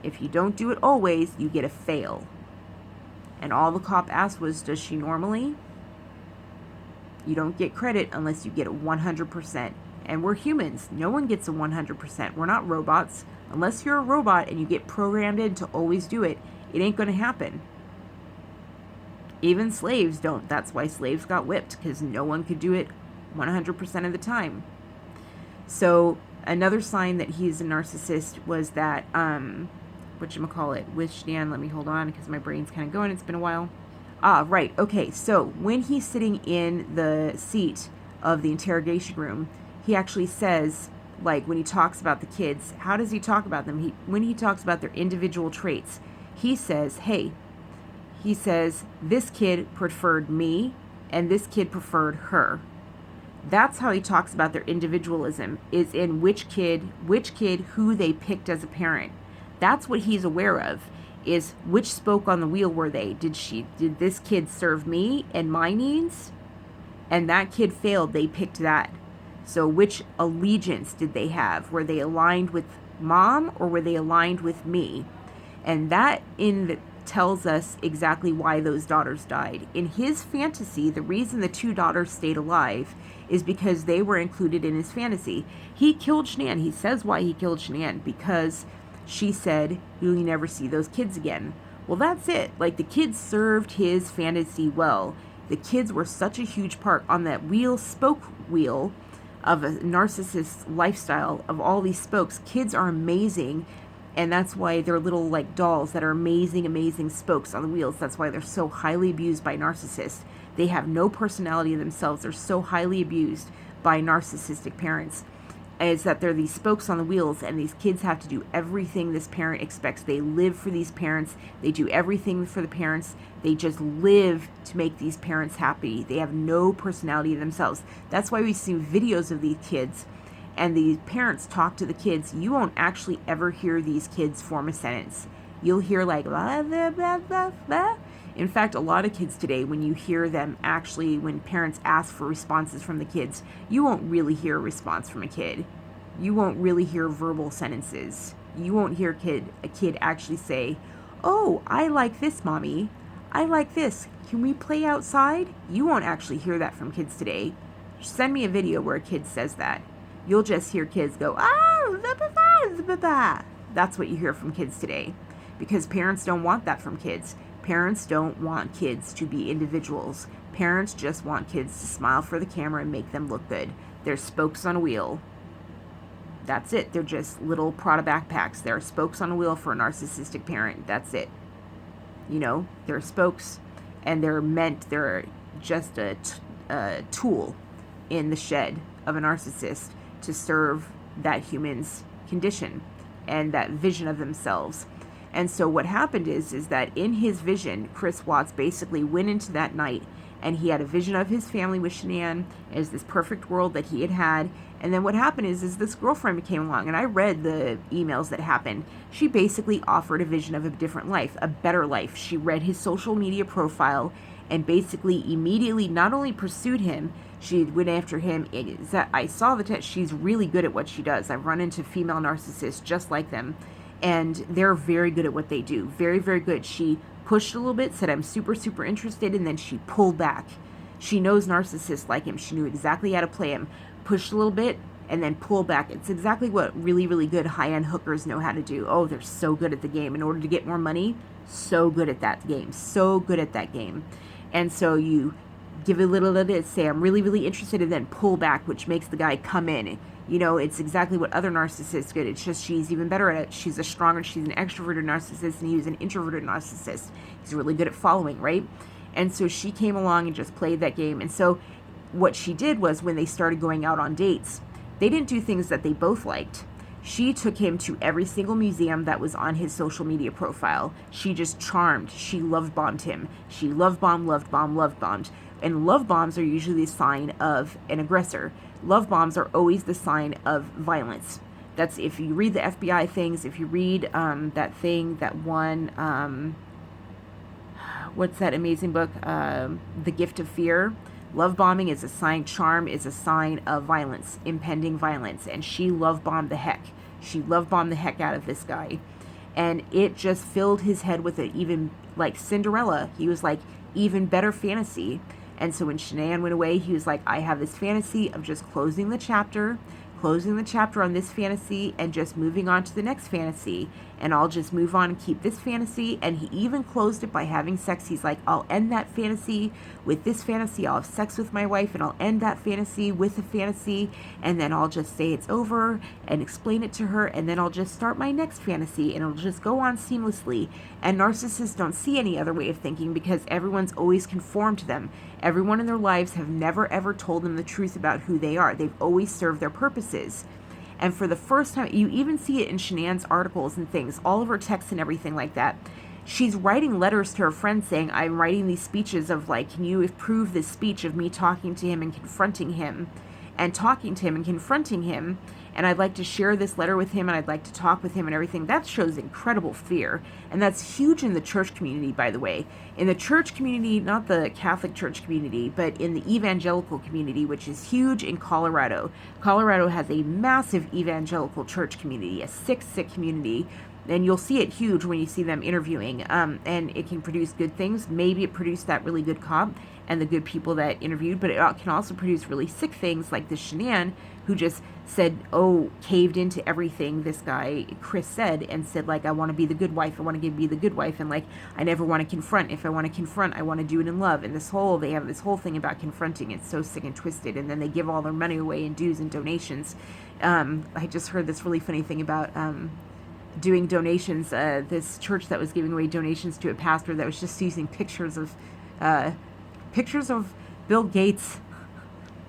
If you don't do it always, you get a fail. And all the cop asked was, does she normally? You don't get credit unless you get a 100%. And we're humans. No one gets a 100%. We're not robots. Unless you're a robot and you get programmed in to always do it, it ain't going to happen. Even slaves don't. That's why slaves got whipped, because no one could do it 100% of the time. So another sign that he's a narcissist was that, withstand, let me hold on because my brain's kind of going. It's been a while. Right. Okay. So when he's sitting in the seat of the interrogation room, he actually says, like when he talks about the kids, how does he talk about them? When he talks about their individual traits, he says, this kid preferred me and this kid preferred her. That's how he talks about their individualism, is in which kid, who they picked as a parent. That's what he's aware of, is which spoke on the wheel were they? Did this kid serve me and my needs? And that kid failed, they picked that. So which allegiance did they have? Were they aligned with mom or were they aligned with me? And that tells us exactly why those daughters died. In his fantasy, the reason the 2 daughters stayed alive is because they were included in his fantasy. He killed Shanann. He says why he killed Shanann, because she said, you'll never see those kids again. Well, that's it. Like, the kids served his fantasy well. The kids were such a huge part on that spoke wheel of a narcissist's lifestyle, of all these spokes. Kids are amazing. And that's why they're little like dolls that are amazing spokes on the wheels. That's why they're so highly abused by narcissists. They have no personality themselves. They're so highly abused by narcissistic parents. Is that they're these spokes on the wheels, and these kids have to do everything this parent expects. They live for these parents. They do everything for the parents. They just live to make these parents happy. They have no personality themselves. That's why we see videos of these kids and the parents talk to the kids. You won't actually ever hear these kids form a sentence. You'll hear like blah, blah, blah, blah, blah. In fact, a lot of kids today, when you hear them actually, when parents ask for responses from the kids, you won't really hear a response from a kid. You won't really hear verbal sentences. You won't hear a kid actually say, oh, I like this, mommy. I like this. Can we play outside? You won't actually hear that from kids today. Send me a video where a kid says that. you'll just hear kids go, "Ah, blah, blah, blah, blah, blah." That's what you hear from kids today, because parents don't want that from kids. Parents don't want kids to be individuals. Parents just want kids to smile for the camera and make them look good. They're spokes on a wheel. That's it. They're just little Prada backpacks. They're spokes on a wheel for a narcissistic parent. That's it. You know, they're spokes, and they're just a tool in the shed of a narcissist to serve that human's condition and that vision of themselves. And so what happened is that in his vision, Chris Watts basically went into that night, and he had a vision of his family with Shanann as this perfect world that he had had. And then what happened is this girlfriend came along, and I read the emails that happened. She basically offered a vision of a different life, a better life. She read his social media profile and basically immediately not only pursued him, she went after him. I saw the text. She's really good at what she does. I've run into female narcissists just like them, and they're very good at what they do. Very, very good. She pushed a little bit, said, "I'm super, super interested," and then she pulled back. She knows narcissists like him. She knew exactly how to play him. Pushed a little bit and then pull back. It's exactly what really, really good high-end hookers know how to do. Oh, they're so good at the game. In order to get more money, so good at that game. So good at that game. And so you give a little of it, say, "I'm really, really interested," and then pull back, which makes the guy come in. You know, it's exactly what other narcissists get. It's just she's even better at it. She's an extroverted narcissist, and he's an introverted narcissist. He's really good at following, right? And so she came along and just played that game. And so what she did was, when they started going out on dates, they didn't do things that they both liked. She took him to every single museum that was on his social media profile. She just charmed. She love bombed him. She love bombed, loved bombed, love bombed. And love bombs are usually a sign of an aggressor. Love bombs are always the sign of violence. That's, if you read the FBI things, if you read what's that amazing book, The Gift of Fear? Love bombing is a sign, charm is a sign of violence, impending violence. And she love bombed the heck. She love bombed the heck out of this guy. And it just filled his head with an even, like Cinderella, he was like, even better fantasy. And so when Shanann went away, he was like, "I have this fantasy of just closing the chapter on this fantasy and just moving on to the next fantasy. And I'll just move on and keep this fantasy." And he even closed it by having sex. He's like, "I'll end that fantasy with this fantasy. I'll have sex with my wife, and I'll end that fantasy with a fantasy. And then I'll just say it's over and explain it to her. And then I'll just start my next fantasy, and it'll just go on seamlessly." And narcissists don't see any other way of thinking, because everyone's always conformed to them. Everyone in their lives have never, ever told them the truth about who they are. They've always served their purposes. And for the first time, you even see it in Shanann's articles and things, all of her texts and everything like that. She's writing letters to her friends saying, "I'm writing these speeches of, like, can you approve this speech of me talking to him and confronting him, and confronting him, and I'd like to share this letter with him, and I'd like to talk with him," and everything. That shows incredible fear. And that's huge in the church community, by the way. In the church community, not the Catholic church community, but in the evangelical community, which is huge in Colorado. Colorado has a massive evangelical church community, a sick community. And you'll see it huge when you see them interviewing. And it can produce good things. Maybe it produced that really good cop and the good people that interviewed, but it can also produce really sick things, like this Shanann, who just said, caved into everything this guy, Chris, said, and said, like, "I want to be the good wife. I want to be the good wife. And, like, I never want to confront. If I want to confront, I want to do it in love." And they have this whole thing about confronting. It's so sick and twisted. And then they give all their money away in dues and donations. I just heard this really funny thing about, doing donations, this church that was giving away donations to a pastor that was just using pictures of Bill Gates.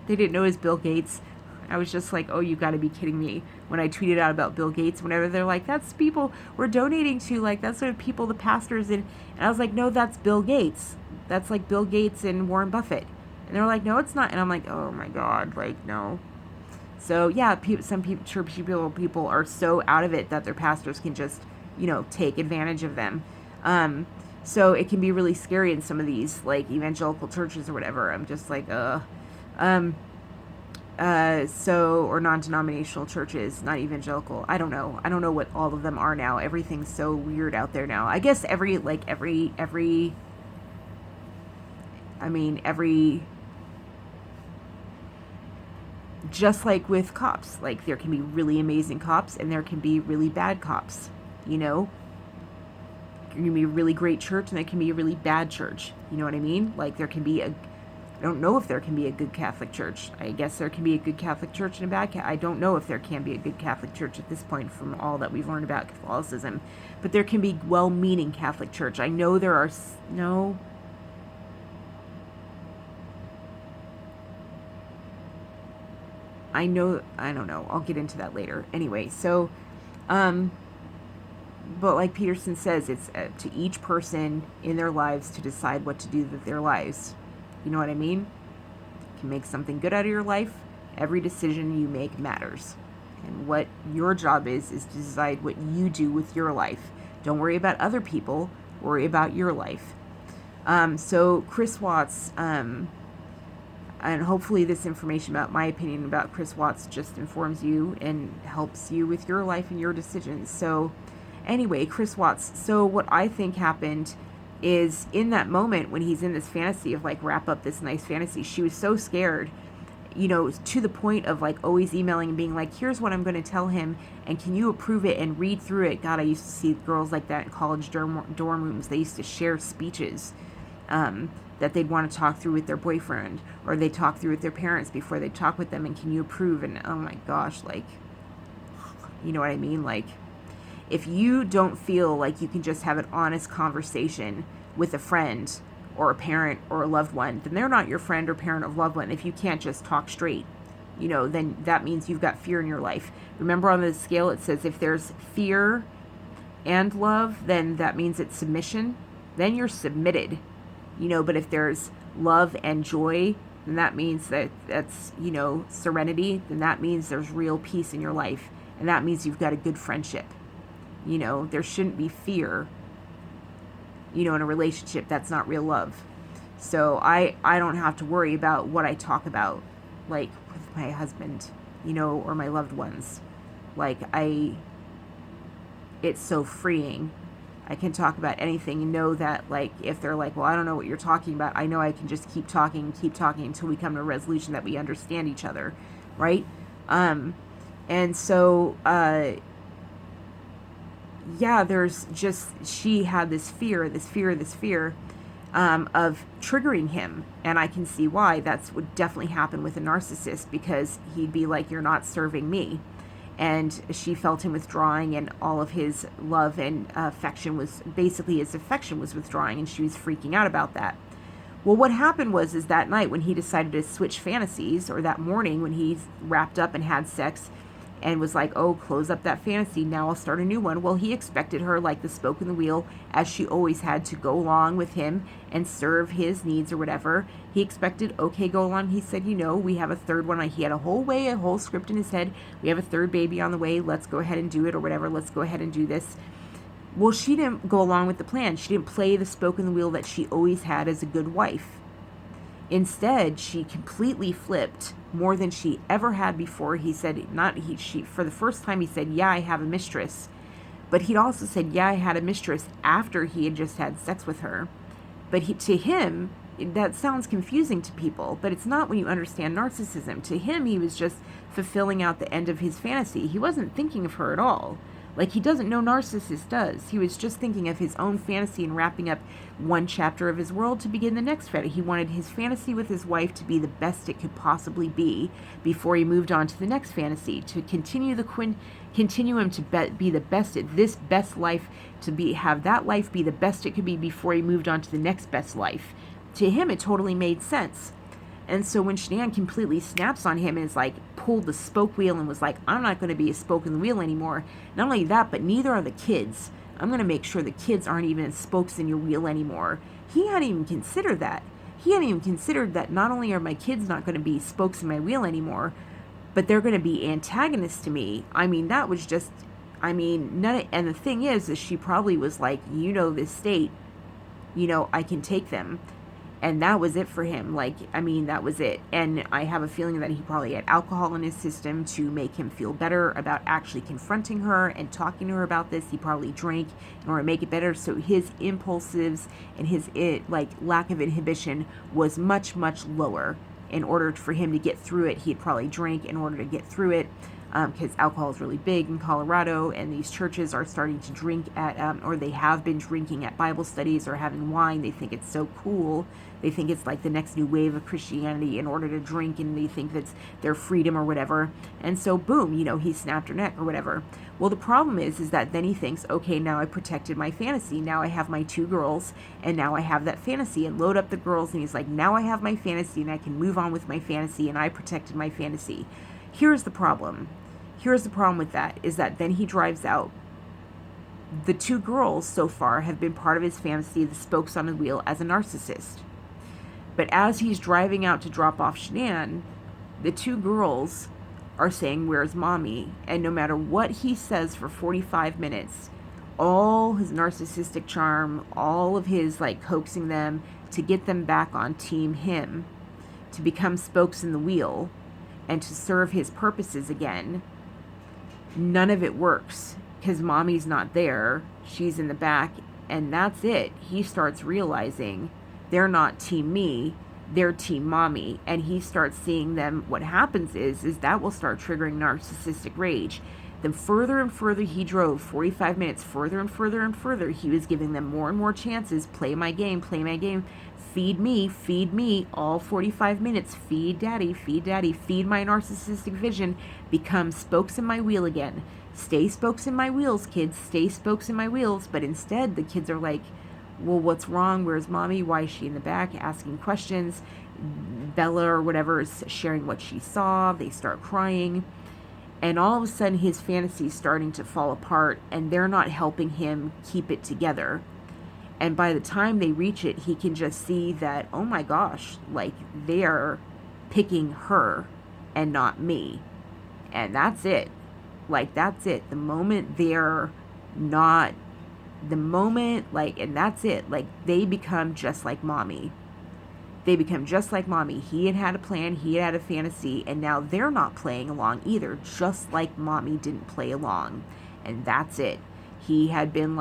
They didn't know it was Bill Gates. I was just like, "Oh, you got to be kidding me." When I tweeted out about Bill Gates, whenever they're like, "That's people we're donating to, like, that's what people, the pastors," and I was like, "No, that's Bill Gates. That's like Bill Gates and Warren Buffett." And they're like, "No, it's not." And I'm like, "Oh my God, like, no." So yeah, some church people are so out of it that their pastors can just, take advantage of them. So it can be really scary in some of these, like, evangelical churches or whatever. I'm just like, or non-denominational churches, not evangelical. I don't know. I don't know what all of them are now. Everything's so weird out there now. I guess every Just like with cops, like there can be really amazing cops and there can be really bad cops, you know? There can be a really great church and there can be a really bad church. You know what I mean? Like there can be I don't know if there can be a good Catholic church. I guess there can be a good Catholic church and a bad I don't know if there can be a good Catholic church at this point from all that we've learned about Catholicism. But there can be well-meaning Catholic church. I know there are no. I don't know. I'll get into that later. Anyway, so but like Peterson says, it's to each person in their lives to decide what to do with their lives. You know what I mean? You can make something good out of your life. Every decision you make matters. And what your job is to decide what you do with your life. Don't worry about other people. Worry about your life. So Chris Watts, and hopefully this information about my opinion about Chris Watts just informs you and helps you with your life and your decisions. So anyway, Chris Watts. So what I think happened is in that moment when he's in this fantasy of like wrap up this nice fantasy, she was so scared, you know, to the point of like always emailing and being like, here's what I'm going to tell him and can you approve it and read through it. God, I used to see girls like that in college dorm rooms. They used to share speeches that they'd want to talk through with their boyfriend, or they talk through with their parents before they talk with them, and can you approve? And oh my gosh, like, you know what I mean? Like, if you don't feel like you can just have an honest conversation with a friend or a parent or a loved one, then they're not your friend or parent or loved one. If you can't just talk straight, you know, then that means you've got fear in your life. Remember on the scale it says if there's fear and love, then that means it's submission. Then you're submitted, you know, but if there's love and joy, then that means that's, you know, serenity. Then that means there's real peace in your life. And that means you've got a good friendship. You know, there shouldn't be fear, you know, in a relationship. That's not real love. So I don't have to worry about what I talk about, like with my husband, you know, or my loved ones. Like it's so freeing. I can talk about anything and know that, like, if they're like, well, I don't know what you're talking about, I know I can just keep talking until we come to a resolution that we understand each other, right? And so, yeah, there's just, she had this fear of triggering him. And I can see why. That's would definitely happen with a narcissist, because he'd be like, you're not serving me. And she felt him withdrawing, and all of his love and affection was, basically his affection was withdrawing, and she was freaking out about that. Well, what happened is that night when he decided to switch fantasies, or that morning when he wrapped up and had sex, and was like, oh, close up that fantasy, now I'll start a new one. Well, he expected her, like the spoke in the wheel, as she always had, to go along with him and serve his needs or whatever. He expected, okay, go along. He said, you know, we have a third one. He had a whole script in his head. We have a third baby on the way. Let's go ahead and do it, or whatever. Let's go ahead and do this. Well, she didn't go along with the plan. She didn't play the spoke in the wheel that she always had as a good wife. Instead, she completely flipped more than she ever had before. He said, for the first time, he said, yeah, I have a mistress. But he'd also said, yeah, I had a mistress after he had just had sex with her. But to him, that sounds confusing to people, but it's not when you understand narcissism. To him, he was just fulfilling out the end of his fantasy. He wasn't thinking of her at all. Like, he doesn't know narcissist does. He was just thinking of his own fantasy and wrapping up one chapter of his world to begin the next fantasy. He wanted his fantasy with his wife to be the best it could possibly be before he moved on to the next fantasy, to continue the continuum to be the best at this best life, have that life be the best it could be before he moved on to the next best life. To him, it totally made sense. And so when Shanann completely snaps on him and is like, pulled the spoke wheel and was like, I'm not going to be a spoke in the wheel anymore. Not only that, but neither are the kids. I'm going to make sure the kids aren't even spokes in your wheel anymore. He hadn't even considered that. He hadn't even considered that not only are my kids not going to be spokes in my wheel anymore, but they're going to be antagonists to me. I mean, that was just, and the thing is she probably was like, you know, this state, you know, I can take them. And that was it for him. That was it. And I have a feeling that he probably had alcohol in his system to make him feel better about actually confronting her and talking to her about this. He probably drank in order to make it better. So his impulsives and his lack of inhibition was much, much lower. in order for him to get through it, he'd probably drink in order to get through it, because alcohol is really big in Colorado, and these churches are starting to drink at, or they have been drinking at Bible studies or having wine. They think it's so cool. They think it's like the next new wave of Christianity in order to drink, and they think that's their freedom or whatever. And so, boom, he snapped her neck or whatever. Well, the problem is that then he thinks, okay, now I protected my fantasy. Now I have my 2 girls, and now I have that fantasy, and load up the girls, and he's like, now I have my fantasy, and I can move on with my fantasy, and I protected my fantasy. Here's the problem. Here's the problem with that, is that then he drives out. The 2 girls so far have been part of his fantasy, the spokes on the wheel, as a narcissist. But as he's driving out to drop off Shanann, the 2 girls are saying, where's mommy? And no matter what he says for 45 minutes, all his narcissistic charm, all of his coaxing them to get them back on team him, to become spokes in the wheel, and to serve his purposes again, none of it works, because mommy's not there. She's in the back, and that's it. He starts realizing they're not team me, they're team mommy, and he starts seeing them. What happens is that will start triggering narcissistic rage. The further and further he drove, 45 minutes, further and further and further, he was giving them more and more chances. Play my game, feed me, all 45 minutes, feed daddy, feed my narcissistic vision, become spokes in my wheel again. Stay spokes in my wheels, kids, stay spokes in my wheels. But instead, the kids are like, well, what's wrong? Where's mommy? Why is she in the back? Asking questions. Bella or whatever is sharing what she saw. They start crying. And all of a sudden, his fantasy is starting to fall apart, and they're not helping him keep it together. And by the time they reach it, he can just see that, oh my gosh, they're picking her and not me. And that's it. That's it. The moment they're not, and that's it. They become just like mommy. They become just like mommy. He had a plan, he had a fantasy, and now they're not playing along either, just like mommy didn't play along. And that's it. He had been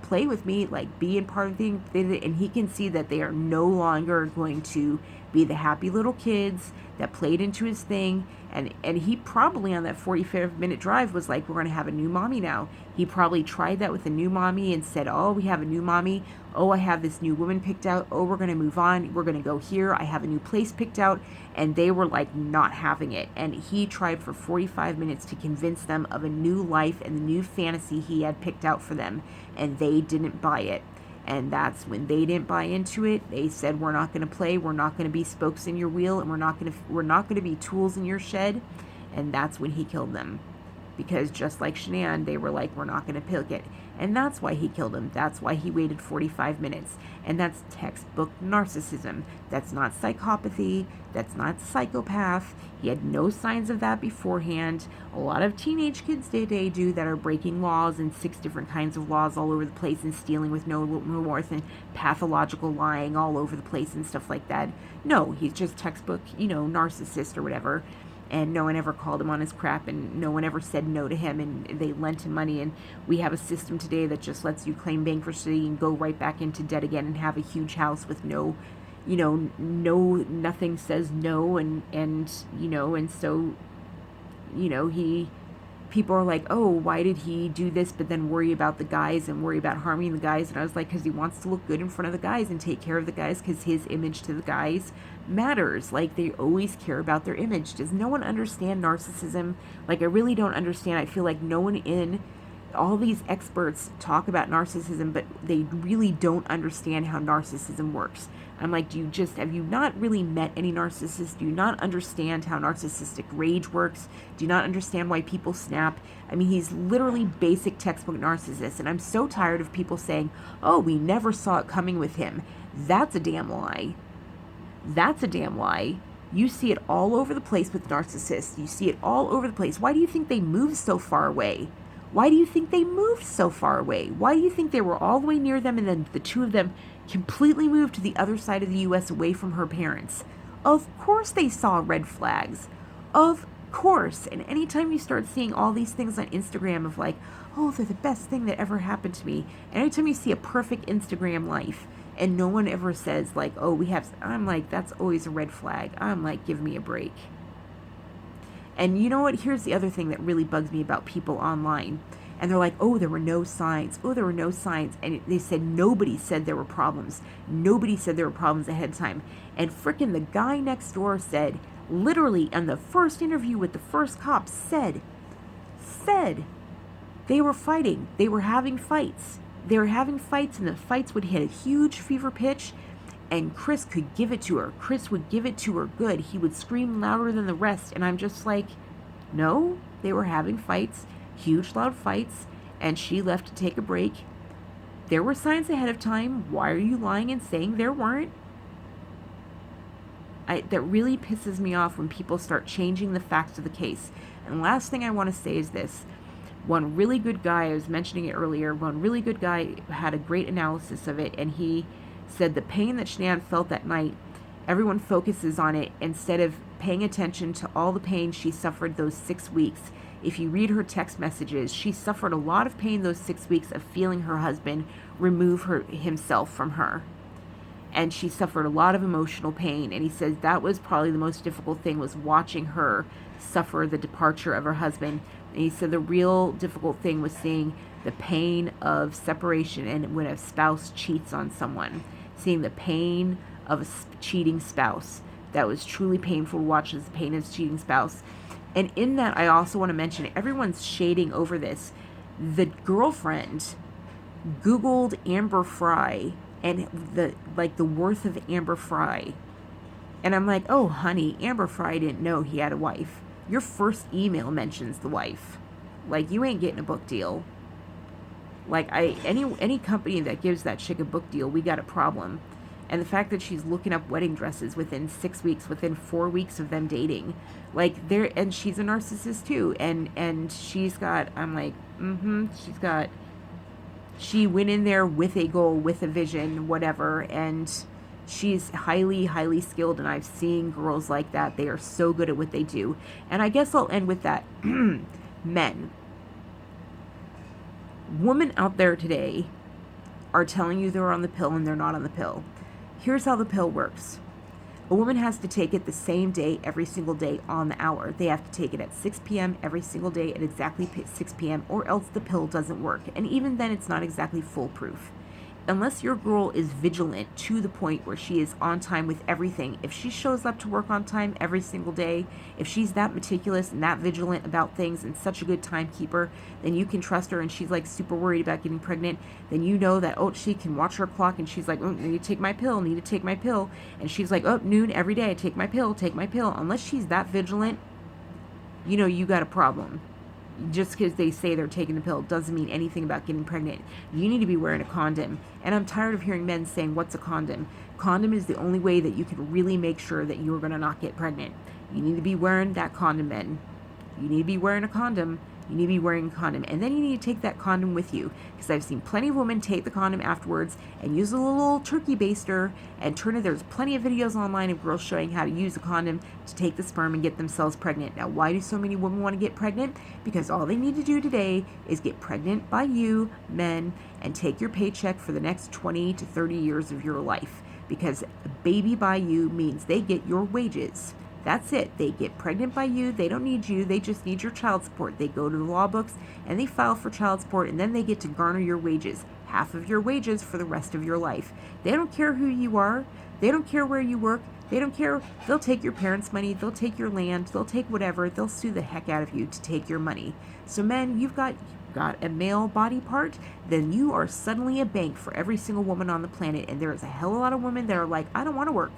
play with me, being part of the thing, and he can see that they are no longer going to be the happy little kids that played into his thing. And he probably on that 45-minute drive was like, we're going to have a new mommy now. He probably tried that with a new mommy and said, oh, we have a new mommy. Oh, I have this new woman picked out. Oh, we're going to move on. We're going to go here. I have a new place picked out. And they were not having it. And he tried for 45 minutes to convince them of a new life and the new fantasy he had picked out for them. And they didn't buy it. And that's when they didn't buy into it. They said, we're not going to play. We're not going to be spokes in your wheel, and we're not going to be tools in your shed. And that's when he killed them. Because just like Shanann, they were like, we're not going to pick it. And that's why he killed him. That's why he waited 45 minutes. And that's textbook narcissism. That's not psychopathy. That's not psychopath. He had no signs of that beforehand. A lot of teenage kids today do that, are breaking laws and 6 different kinds of laws all over the place, and stealing with no remorse, and pathological lying all over the place and stuff like that. No, he's just textbook, narcissist or whatever. And no one ever called him on his crap, and no one ever said no to him, and they lent him money. And we have a system today that just lets you claim bankruptcy and go right back into debt again and have a huge house with no, nothing says no. And so, people are like, oh, why did he do this, but then worry about the guys and worry about harming the guys? And I was like, because he wants to look good in front of the guys and take care of the guys, because his image to the guys matters. They always care about their image. Does no one understand narcissism? I really don't understand. I feel like no one in all these experts talk about narcissism, but they really don't understand how narcissism works. I'm like, have you not really met any narcissists? Do you not understand how narcissistic rage works? Do you not understand why people snap? I mean, he's literally basic textbook narcissist. And I'm so tired of people saying, oh, we never saw it coming with him. That's a damn lie. That's a damn lie. You see it all over the place with narcissists. You see it all over the place. Why do you think they move so far away? Why do you think they moved so far away? Why do you think they were all the way near them, and then the 2 of them completely moved to the other side of the U.S. away from her parents? Of course they saw red flags. Of course. And anytime you start seeing all these things on Instagram of oh, they're the best thing that ever happened to me. And anytime you see a perfect Instagram life, And no one ever says like, oh, we have, I'm like, that's always a red flag. I'm like, give me a break. And you know what? Here's the other thing that really bugs me about people online. And they're like, oh, there were no signs. Oh, there were no signs. And they said nobody said there were problems. Nobody said there were problems ahead of time. And frickin' the guy next door said, literally, in the first interview with the first cop, said, they were fighting. They were having fights. They were having fights, and the fights would hit a huge fever pitch. And Chris could give it to her. Chris would give it to her good. He would scream louder than the rest. And I'm just like, no, they were having fights, huge loud fights, and she left to take a break. There were signs ahead of time. Why are you lying and saying there weren't? That really pisses me off when people start changing the facts of the case. And last thing I want to say is this. One really good guy, I was mentioning it earlier, one really good guy had a great analysis of it, and he said the pain that Shanann felt that night, everyone focuses on it instead of paying attention to all the pain she suffered those 6 weeks. If you read her text messages, she suffered a lot of pain those 6 weeks of feeling her husband remove himself from her. And she suffered a lot of emotional pain. And he says that was probably the most difficult thing, was watching her suffer the departure of her husband. And he said the real difficult thing was seeing the pain of separation and when a spouse cheats on someone. Seeing the pain of a cheating spouse. That was truly painful to watch, as the pain of a cheating spouse. And in that, I also want to mention, everyone's shading over this. The girlfriend Googled Amber Fry and the worth of Amber Fry. And I'm like, oh, honey, Amber Fry didn't know he had a wife. Your first email mentions the wife. Like, you ain't getting a book deal. Like, any company that gives that chick a book deal, we got a problem. And the fact that she's looking up wedding dresses within 6 weeks, within 4 weeks of them dating, like, and she's a narcissist too. And she's got, I'm like, she went in there with a goal, with a vision, whatever, and she's highly, highly skilled, and I've seen girls like that. They are so good at what they do. And I guess I'll end with that. Men. Women out there today are telling you they're on the pill and they're not on the pill. Here's how the pill works. A woman has to take it the same day, every single day, on the hour. They have to take it at 6 p.m. every single day at exactly 6 p.m. or else the pill doesn't work. And even then, it's not exactly foolproof. Unless your girl is vigilant to the point where she is on time with everything. If she shows up to work on time every single day, if she's that meticulous and that vigilant about things and such a good timekeeper, then you can trust her, and she's like super worried about getting pregnant, then you know that, oh, she can watch her clock, and she's like, oh, need to take my pill, need to take my pill. And she's like, oh, noon every day, take my pill, take my pill. Unless she's that vigilant, you know you got a problem. Just because they say they're taking the pill doesn't mean anything about getting pregnant. You need to be wearing a condom. And I'm tired of hearing men saying, what's a condom? Condom is the only way that you can really make sure that you're going to not get pregnant. You need to be wearing that condom, men. You need to be wearing a condom. You need to be wearing a condom. And then you need to take that condom with you. Because I've seen plenty of women take the condom afterwards and use a little turkey baster and turn it. There's plenty of videos online of girls showing how to use a condom to take the sperm and get themselves pregnant. Now, why do so many women want to get pregnant? Because all they need to do today is get pregnant by you, men, and take your paycheck for the next 20 to 30 years of your life. Because a baby by you means they get your wages. That's it. They get pregnant by you. They don't need you. They just need your child support. They go to the law books and they file for child support, and then they get to garner your wages, half of your wages for the rest of your life. They don't care who you are. They don't care where you work. They don't care. They'll take your parents' money. They'll take your land. They'll take whatever. They'll sue the heck out of you to take your money. So men, you've got a male body part, then you are suddenly a bank for every single woman on the planet. And there is a hell of a lot of women that are like, I don't want to work.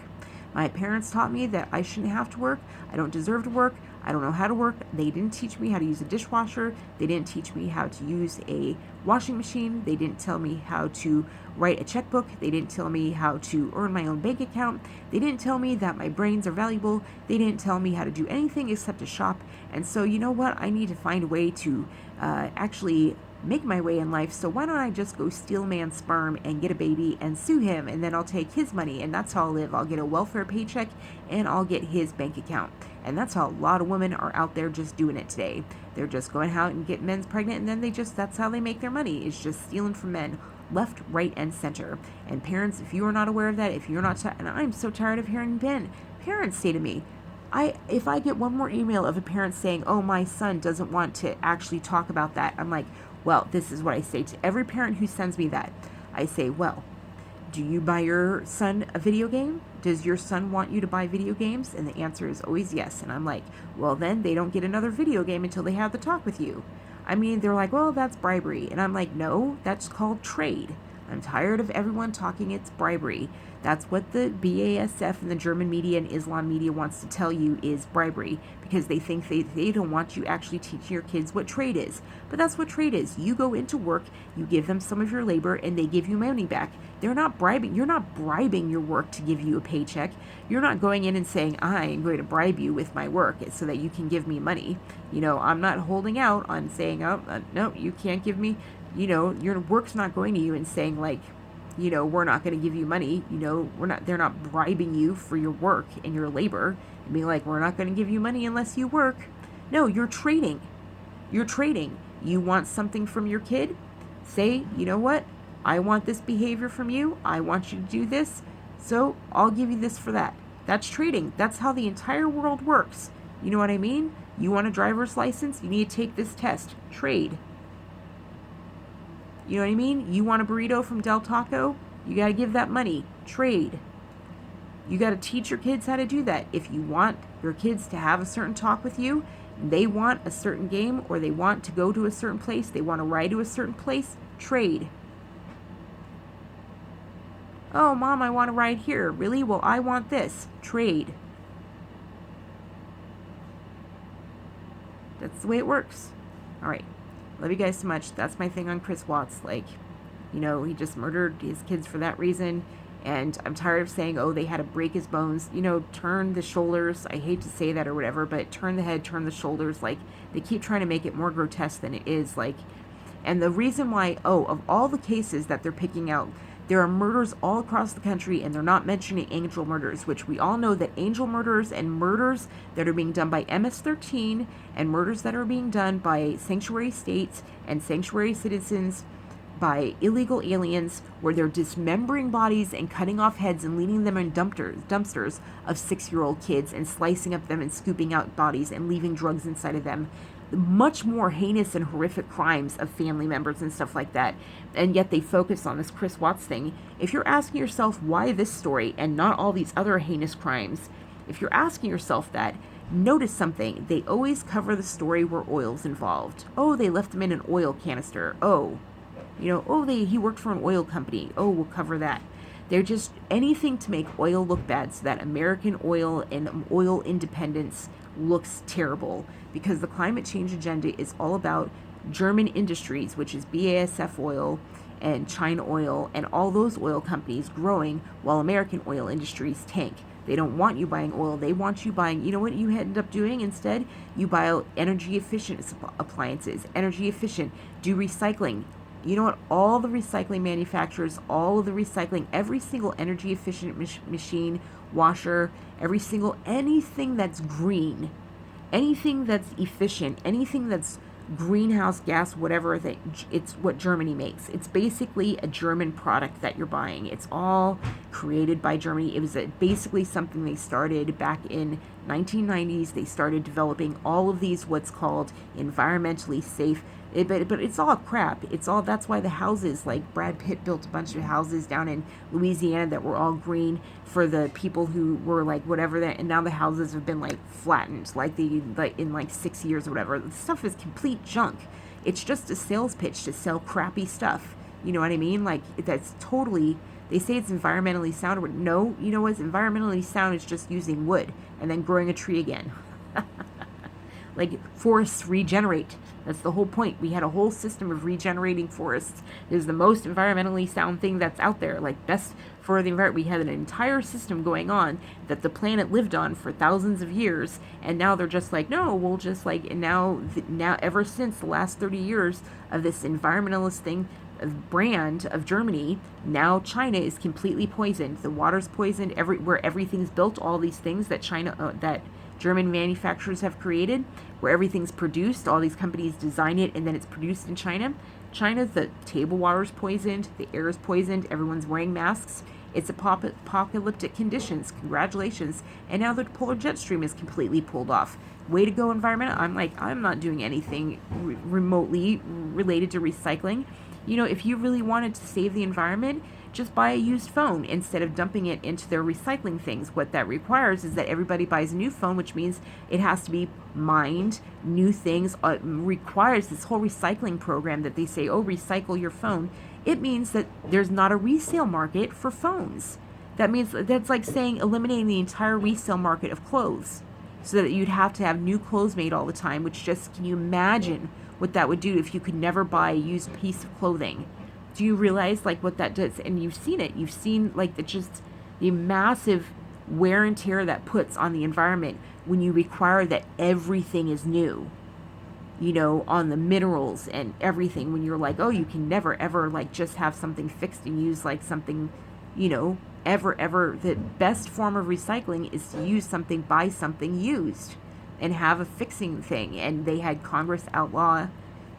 My parents taught me that I shouldn't have to work. I don't deserve to work. I don't know how to work. They didn't teach me how to use a dishwasher. They didn't teach me how to use a washing machine. They didn't tell me how to write a checkbook. They didn't tell me how to earn my own bank account. They didn't tell me that my brains are valuable. They didn't tell me how to do anything except to shop. And so, you know what? I need to find a way to actually make my way in life. So why don't I just go steal a man's sperm and get a baby and sue him, and then I'll take his money, and that's how I'll live. I'll get a welfare paycheck and I'll get his bank account. And that's how a lot of women are out there just doing it today. They're just going out and get men pregnant, and then that's how they make their money, is just stealing from men. left, right, and center. And parents, if you are not aware of that, if you're not, and I'm so tired of hearing parents say to me, if I get one more email of a parent saying, oh, my son doesn't want to actually talk about that, I'm like, well, this is what I say to every parent who sends me that. I say, well, do you buy your son a video game? Does your son want you to buy video games? And the answer is always yes. And I'm like, well, then they don't get another video game until they have the talk with you. I mean, they're like, well, that's bribery. And I'm like, no, that's called trade. I'm tired of everyone talking it's bribery. That's what the BASF and the German media and Islam media wants to tell you is bribery, because they think they don't want you actually teaching your kids what trade is. But that's what trade is. You go into work, you give them some of your labor, and they give you money back. They're not bribing. You're not bribing your work to give you a paycheck. You're not going in and saying, I am going to bribe you with my work so that you can give me money. I'm not holding out on saying, no, you can't give me, your work's not going to you and saying like, we're not going to give you money. They're not bribing you for your work and your labor and being like, we're not going to give you money unless you work. No, you're trading. You're trading. You want something from your kid? Say, you know what? I want this behavior from you. I want you to do this. So I'll give you this for that. That's trading. That's how the entire world works. You know what I mean? You want a driver's license? You need to take this test. Trade. You know what I mean? You want a burrito from Del Taco? You got to give that money. Trade. You got to teach your kids how to do that. If you want your kids to have a certain talk with you, they want a certain game, or they want to go to a certain place, they want to ride to a certain place, trade. Oh, Mom, I want to ride here. Really? Well, I want this. Trade. That's the way it works. All right. Love you guys so much. That's my thing on Chris Watts. Like, he just murdered his kids for that reason. And I'm tired of saying, oh, they had to break his bones. Turn the shoulders. I hate to say that or whatever, but turn the head, turn the shoulders. Like, they keep trying to make it more grotesque than it is. Like, and the reason why, of all the cases that they're picking out, there are murders all across the country, and they're not mentioning angel murders, which we all know that angel murders and murders that are being done by MS-13 and murders that are being done by sanctuary states and sanctuary citizens, by illegal aliens, where they're dismembering bodies and cutting off heads and leaving them in dumpsters of 6-year-old kids and slicing up them and scooping out bodies and leaving drugs inside of them. Much more heinous and horrific crimes of family members and stuff like that, and yet they focus on this Chris Watts thing. If you're asking yourself why this story and not all these other heinous crimes, if you're asking yourself that, notice something. They always cover the story where oil's involved. Oh, they left him in an oil canister. He worked for an oil company. Oh, we'll cover that. They're just anything to make oil look bad, so that American oil and oil independence looks terrible, because the climate change agenda is all about German industries, which is BASF oil and China oil and all those oil companies growing while American oil industries tank. They don't want you buying oil. They want you buying, you know what you end up doing instead? You buy energy efficient appliances, energy efficient, do recycling. You know what? All the recycling manufacturers, all of the recycling, every single energy efficient machine, washer, anything that's green, anything that's efficient, anything that's greenhouse gas, whatever, it's what Germany makes. It's basically a German product that you're buying. It's all created by Germany. It was basically something they started back in 1990s. They started developing all of these what's called environmentally safe. But it's all crap. That's why the houses, like Brad Pitt built a bunch of houses down in Louisiana that were all green for the people who were like whatever that, and now the houses have been like flattened, in 6 years or whatever. The stuff is complete junk. It's just a sales pitch to sell crappy stuff. You know what I mean? Like, that's totally, they say it's environmentally sound. No, you know what's environmentally sound is just using wood and then growing a tree again. Like, forests regenerate. That's the whole point. We had a whole system of regenerating forests. It is the most environmentally sound thing that's out there. Like, best for the environment. We had an entire system going on that the planet lived on for thousands of years, and now they're just like, no, we'll just like, and now ever since the last 30 years of this environmentalist thing, brand of Germany, now China is completely poisoned. The water's poisoned. Where everything's built, all these things that that German manufacturers have created, where everything's produced, all these companies design it, and then it's produced in China. China, the table water's poisoned, the air is poisoned, everyone's wearing masks. It's apocalyptic conditions. Congratulations. And now the polar jet stream is completely pulled off. Way to go, environment. I'm like, I'm not doing anything remotely related to recycling. You know, if you really wanted to save the environment, just buy a used phone instead of dumping it into their recycling things. What that requires is that everybody buys a new phone, which means it has to be mined. New things requires this whole recycling program that they say, oh, recycle your phone. It means that there's not a resale market for phones. That means that's like saying eliminating the entire resale market of clothes, so that you'd have to have new clothes made all the time, which just, can you imagine what that would do if you could never buy a used piece of clothing? Do you realize like what that does? And you've seen it. You've seen like the massive wear and tear that puts on the environment when you require that everything is new, you know, on the minerals and everything. When you're like, oh, you can never ever like just have something fixed and use like something, you know, ever. The best form of recycling is to use something, buy something used and have a fixing thing. And they had Congress outlaw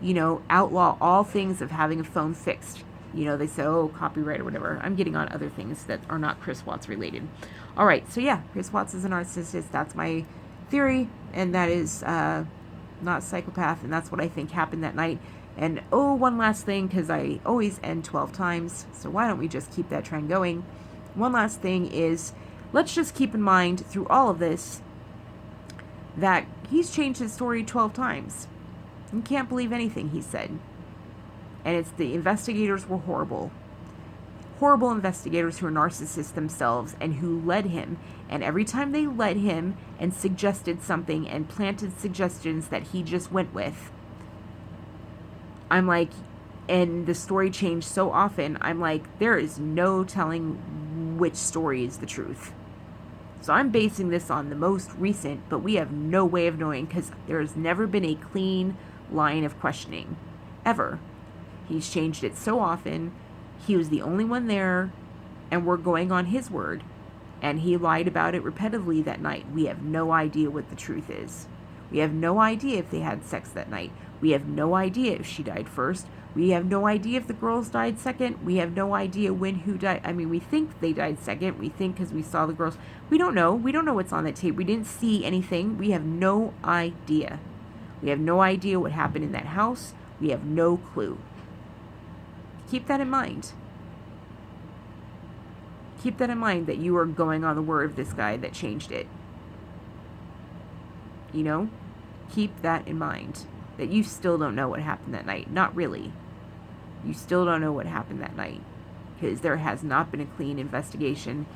all things of having a phone fixed. You know, they say, oh, copyright or whatever. I'm getting on other things that are not Chris Watts related. All right, so yeah, Chris Watts is a narcissist. That's my theory, and that is not psychopath, and that's what I think happened that night. And oh, one last thing, because I always end 12 times, so why don't we just keep that trend going? One last thing is, let's just keep in mind through all of this that he's changed his story 12 times. You can't believe anything he said. And it's the investigators were horrible. Horrible investigators who are narcissists themselves and who led him. And every time they led him and suggested something and planted suggestions that he just went with, I'm like, and the story changed so often, I'm like, there is no telling which story is the truth. So I'm basing this on the most recent, but we have no way of knowing because there has never been a clean line of questioning, ever. He's changed it so often. He was the only one there, and we're going on his word. And he lied about it repetitively that night. We have no idea what the truth is. We have no idea if they had sex that night. We have no idea if she died first. We have no idea if the girls died second. We have no idea when who died. I mean, we think they died second. We think because we saw the girls. We don't know. We don't know what's on that tape. We didn't see anything. We have no idea. We have no idea what happened in that house. We have no clue. Keep that in mind. Keep that in mind that you are going on the word of this guy that changed it. You know? Keep that in mind. That you still don't know what happened that night. Not really. You still don't know what happened that night. Because there has not been a clean investigation.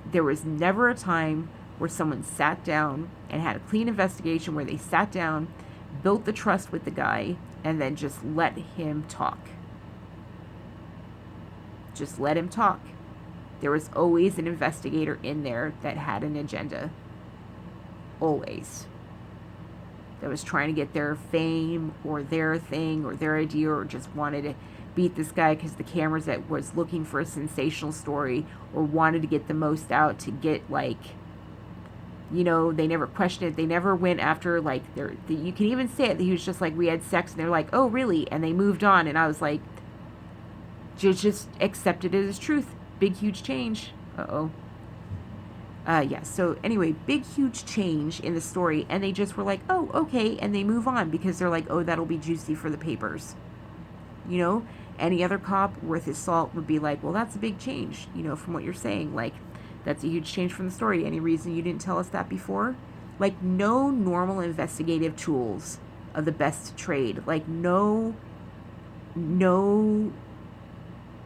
There was never a time where someone sat down and had a clean investigation where they sat down, built the trust with the guy, and then just let him talk. Just let him talk. There was always an investigator in there that had an agenda. Always. That was trying to get their fame or their thing or their idea, or just wanted to beat this guy because the cameras that was looking for a sensational story or wanted to get the most out to get, like, you know, they never questioned it. They never went after, like, you can even say it, that he was just like, we had sex, and they're like, oh, really? And they moved on, and I was like, just accepted it as truth. Big, huge change. Yeah, so anyway, big, huge change in the story, and they just were like, oh, okay, and they move on because they're like, oh, that'll be juicy for the papers. You know, any other cop worth his salt would be like, well, that's a big change, you know, from what you're saying. Like, that's a huge change from the story. Any reason you didn't tell us that before? Like, no normal investigative tools of the best trade. Like, no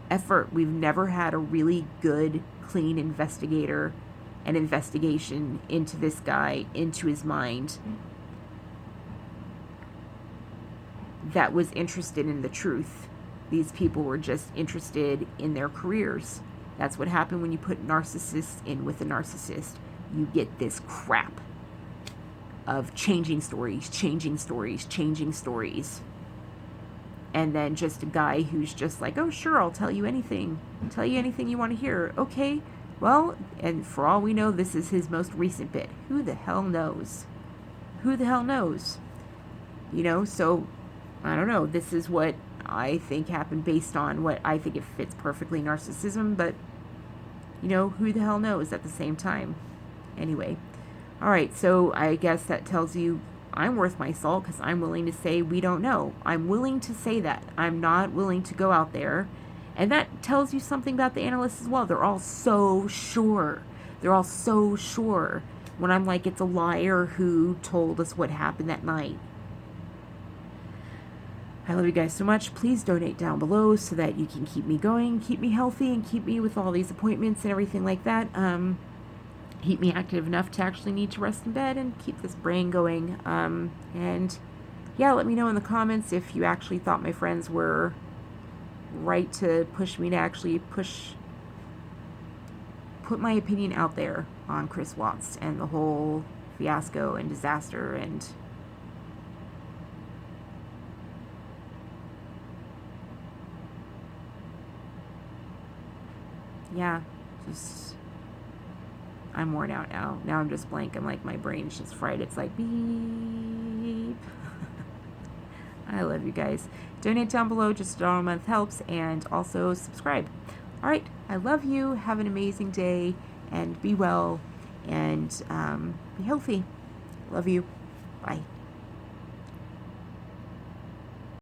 effort. We've never had a really good, clean investigator and investigation into this guy, into his mind, that was interested in the truth. These people were just interested in their careers. That's what happened when you put narcissists in with a narcissist. You get this crap of changing stories. And then just a guy who's just like, oh, sure, I'll tell you anything. Tell you anything you want to hear. Okay, well, and for all we know, this is his most recent bit. Who the hell knows? Who the hell knows? You know, so, I don't know. This is what I think happened based on what I think it fits perfectly narcissism, but you know, who the hell knows at the same time. Anyway, all right, so I guess that tells you I'm worth my salt because I'm willing to say we don't know. I'm willing to say that. I'm not willing to go out there. And that tells you something about the analysts as well. They're all so sure. They're all so sure. When I'm like, it's a liar who told us what happened that night. I love you guys so much. Please donate down below so that you can keep me going, keep me healthy, and keep me with all these appointments and everything like that. Keep me active enough to actually need to rest in bed and keep this brain going. And yeah, let me know in the comments if you actually thought my friends were right to push me to actually put my opinion out there on Chris Watts and the whole fiasco and disaster. And yeah, just I'm worn out now. Now I'm just blank. I'm like, my brain's just fried. It's like beep. I love you guys. Donate down below. Just $1 a month helps. And also subscribe. All right. I love you. Have an amazing day. And be well. And be healthy. Love you. Bye.